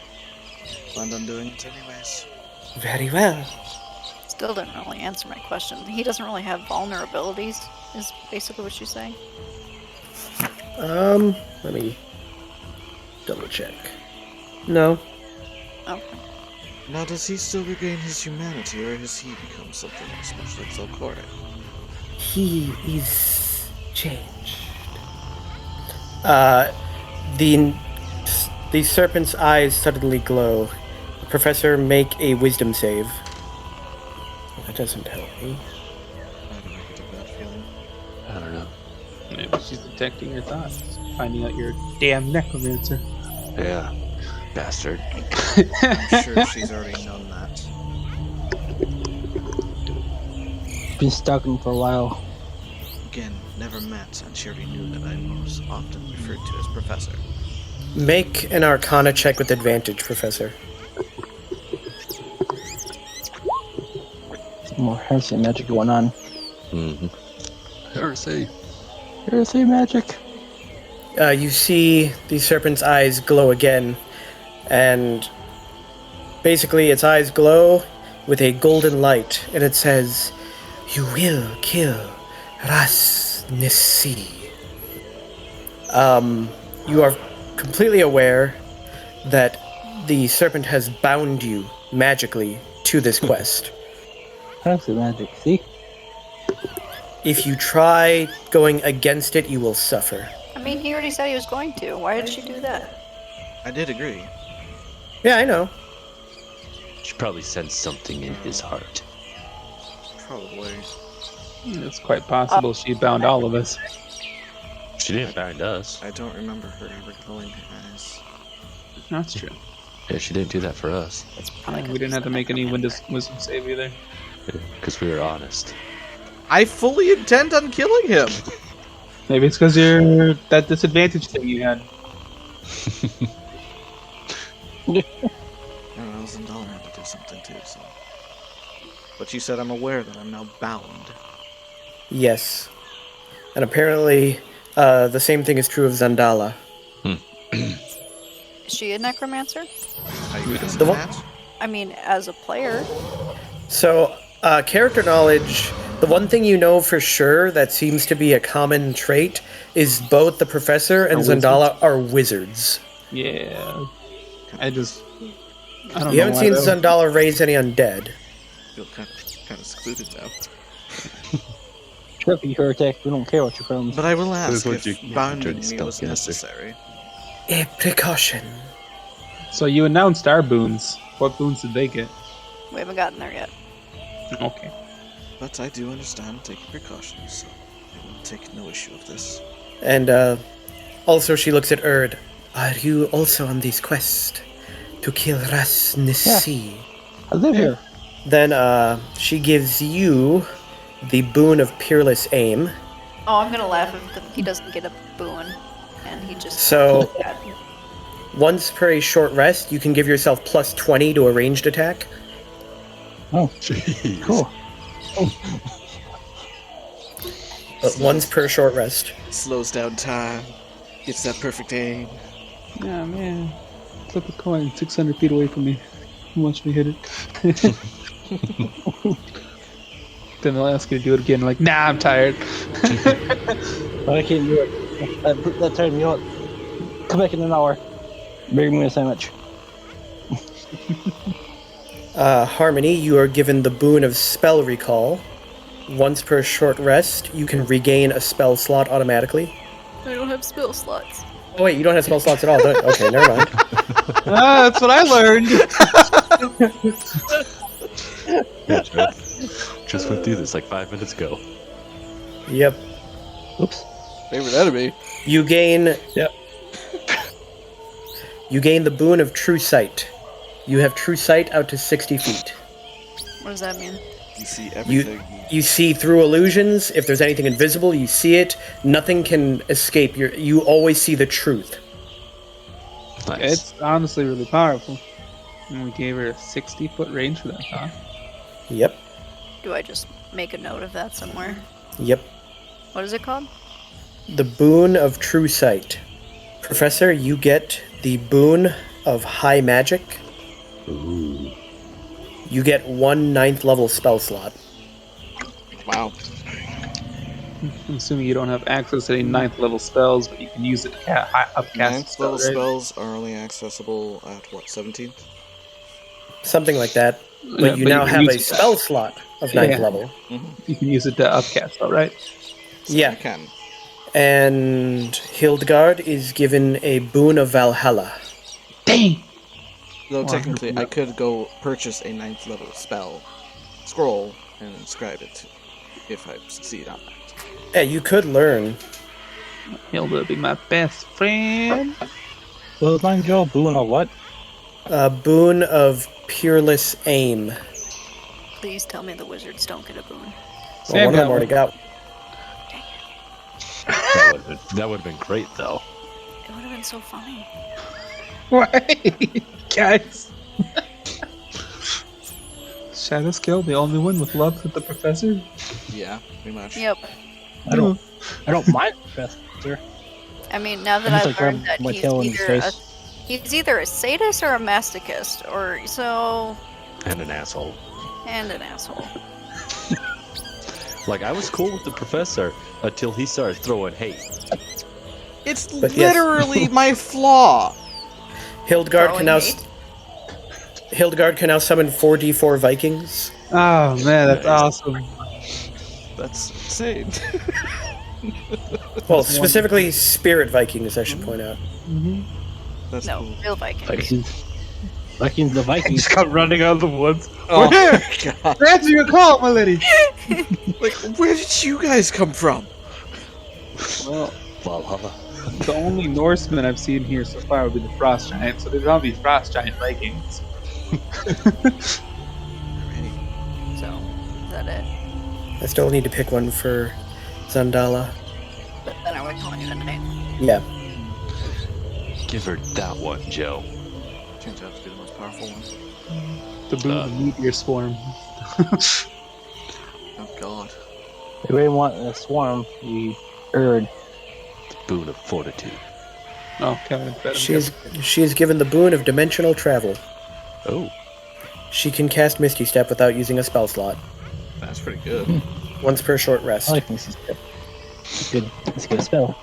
Planned on doing it anyways. Very well. Still didn't really answer my question. He doesn't really have vulnerabilities, is basically what she's saying. Let me double check. No. Okay. Now, does he still regain his humanity, or has he become something else, much like Zelkora? He is changed. The serpent's eyes suddenly glow. Professor, make a wisdom save. That doesn't help me. Why do I get a bad feeling? I don't know. Maybe she's detecting your thoughts, finding out you're a damn necromancer. Yeah, bastard. I'm sure she's already known that. Been stalking for a while. Again, never met, and she already knew that I'm most often referred to as Professor. Make an Arcana check with advantage, Professor. Some more heresy magic going on. Mm-hmm. Heresy. Heresy magic. You see the serpent's eyes glow again, and basically its eyes glow with a golden light, and it says, "You will kill Rasmusse." You are completely aware that the serpent has bound you magically to this quest. Heresy magic, see? If you try going against it, you will suffer. I mean, he already said he was going to. Why did she do that? I did agree. Yeah, I know. She probably sensed something in his heart. Probably. It's quite possible she bound all of us. She didn't bind us. I don't remember her ever glowing eyes. That's true. Yeah, she didn't do that for us. We didn't have to make any wisdom save either. Because we were honest. I fully intend on killing him. Maybe it's because you're that disadvantage thing you had. I don't know, Zendala had to do something too, so. But you said I'm aware that I'm now bound. Yes. And apparently, the same thing is true of Zandala. Is she a necromancer? Are you The using one- that? I mean, as a player. So, character knowledge, the one thing you know for sure that seems to be a common trait is both the Professor and Zandala are wizards. Yeah. I don't You know haven't why seen though. Zandala raise any undead. I feel kind of secluded now. Sure, if you heretic, we don't care what your friends. But I will This is ask what if you- bounding dirty me was spellcaster. necessary. A precaution. So you announced our boons. What boons did they get? We haven't gotten there yet. Okay. But I do understand taking precautions, so I will take no issue of this. And also she looks at Erd. Are you also on this quest to kill Rasmusse? I live here. Then she gives you the boon of peerless aim. Oh, I'm gonna laugh if he doesn't get a boon, and he just. So once per a short rest, you can give yourself plus 20 to a ranged attack. Oh, Jeez. cool. But once per short rest. Slows down time, gets that perfect aim. Yeah, man. Flip a coin 600 feet away from me. Watch me hit it. Then they'll ask you to do it again. Like, nah, I'm tired. But I can't do it. That time, you know what? Come back in an hour. Bring me a sandwich. Harmony, you are given the boon of spell recall. Once per short rest, you can regain a spell slot automatically. I don't have spell slots. Oh wait, you don't have spell slots at all. Okay, never mind. That's what I learned. Yeah, just went through this like 5 minutes ago. Yep. Oops. Favorite enemy. You gain. Yep. You gain the boon of true sight. You have true sight out to 60 feet. What does that mean? You see everything. You see through illusions. If there's anything invisible, you see it. Nothing can escape. You always see the truth. Nice. It's honestly really powerful. And we gave her a 60-foot range for that, huh? Yep. Do I just make a note of that somewhere? Yep. What is it called? The boon of true sight. Professor, you get the boon of high magic. Ooh. you get 1 9th level spell slot. Wow. I'm assuming you don't have access to any 9th level spells, but you can use it to upcast Ninth level right? spells are only accessible at what, 17th? Something like that. But Yeah, you but now you can have use a it- spell slot of 9th Yeah. level. You can use it to upcast, all right? Yeah. You can. And Hildegard is given a boon of Valhalla. Dang! Though Well, technically, no. I could go purchase a 9th level spell scroll and inscribe it if I succeed on that. Yeah, you could learn. Hilda be my best friend. What was mine, Joe? Boon or what? A boon of Peerless Aim. Please tell me the wizards don't get a boon. Well, Sam one of them got already one. got. That would have been great, though. It would have been so funny. Wait, guys. Shadow Scale, the only one with love with the professor? Yeah, pretty much. Yep. I don't mind Professor. I mean, now that I'm just I've like learned grabbing that my tail in his face. he's either a sadist or a masochist, or so, And an asshole. and an asshole. Like, I was cool with the professor until he started throwing hate. It's But yes. literally my flaw! Hildegard Throwing can now. hate? Hildegard can now summon 4d4 Vikings. Oh man, that's Nice. awesome. That's insane. Well, specifically Spirit Vikings, I should point out. That's No, cool. real Vikings. Vikings, the Vikings. come running out of the woods. Oh, God. Answer your call, my lady. Like, where did you guys come from? Well, Valhalla. the only Norsemen I've seen here so far would be the Frost Giant, so they'd probably be Frost Giant Vikings. So, is that it? I still need to pick one for Zandala. But then I would call you a knight. Yeah. Give her that one, Joe. Turns out to be the most powerful one. The Boon of Meteor Swarm. Oh, God. If we want a swarm, we Erd. The boon of fortitude. Oh, Kevin, She is given the boon of dimensional travel. Oh. She can cast Misty Step without using a spell slot. That's pretty good. Once per short rest. I like this. It's good. It's a good spell.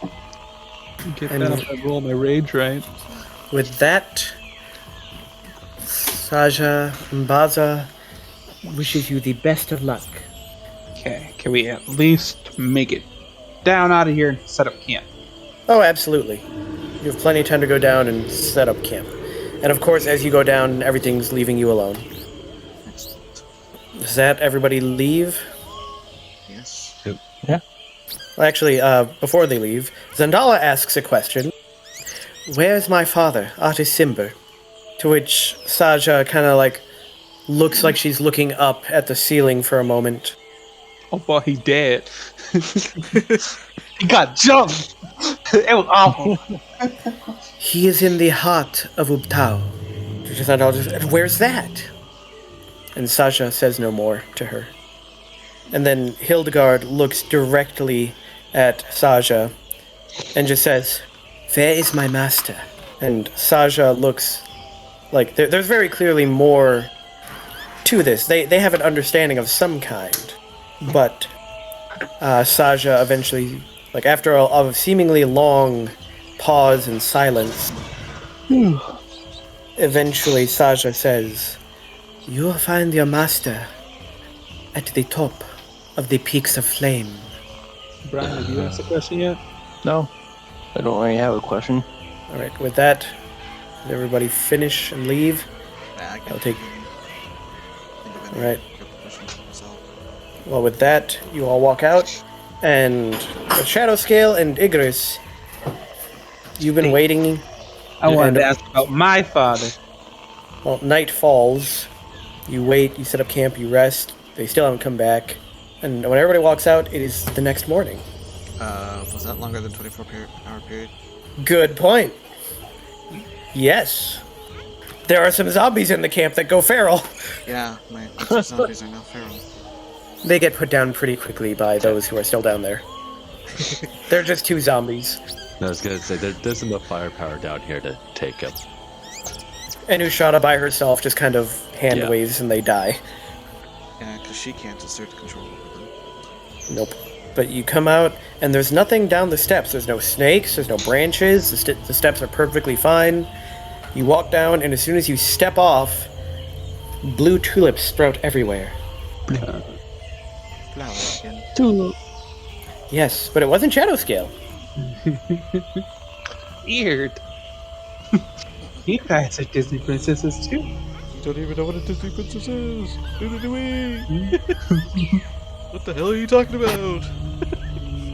Get And- that if I roll my rage right. With that, Saja Mbaza wishes you the best of luck. Okay, can we at least make it down out of here and set up camp? Oh, absolutely. You have plenty of time to go down and set up camp. And of course, as you go down, everything's leaving you alone. Excellent. Does that everybody leave? Yes. Well, actually, before they leave, Zandala asks a question. Where's my father, Artis Simber? To which Saja kind of looks like she's looking up at the ceiling for a moment. Oh boy, he dead. He got jumped. It was awful. He is in the heart of Ubtao. Zandala just, where's that? And Saja says no more to her. And then Hildegard looks directly at Saja and just says, "Where is my master?" And Saja looks like there's very clearly more to this. They have an understanding of some kind. But Saja eventually, after a seemingly long pause and silence, eventually Saja says, "You will find your master at the top of the peaks of flame." Brian, have you asked a question yet? No, I don't really have a question. All right, with that, does everybody finish and leave? I'll take. All right. Well, with that, you all walk out, and Shadow Scale and Igris, you've been waiting. I wanted And- to ask about my father. Well, night falls. You wait. You set up camp. You rest. They still haven't come back. And when everybody walks out, it is the next morning. Was that longer than 24-hour period? Good point. Yes. There are some zombies in the camp that go feral. Yeah, my extra zombies are now feral. They get put down pretty quickly by those who are still down there. They're just 2 zombies. I was gonna say, there's enough firepower down here to take him. And Ushada by herself just kind of hand Yeah. waves and they die. Yeah, because she can't assert control over them. Nope. But you come out, and there's nothing down the steps. There's no snakes, there's no branches, the steps are perfectly fine. You walk down, and as soon as you step off, blue tulips sprout everywhere. Flower again. Two. Yes, but it wasn't shadow scale. Weird. You guys are Disney princesses too. You don't even know what a Disney princess is. Neither do we. What the hell are you talking about?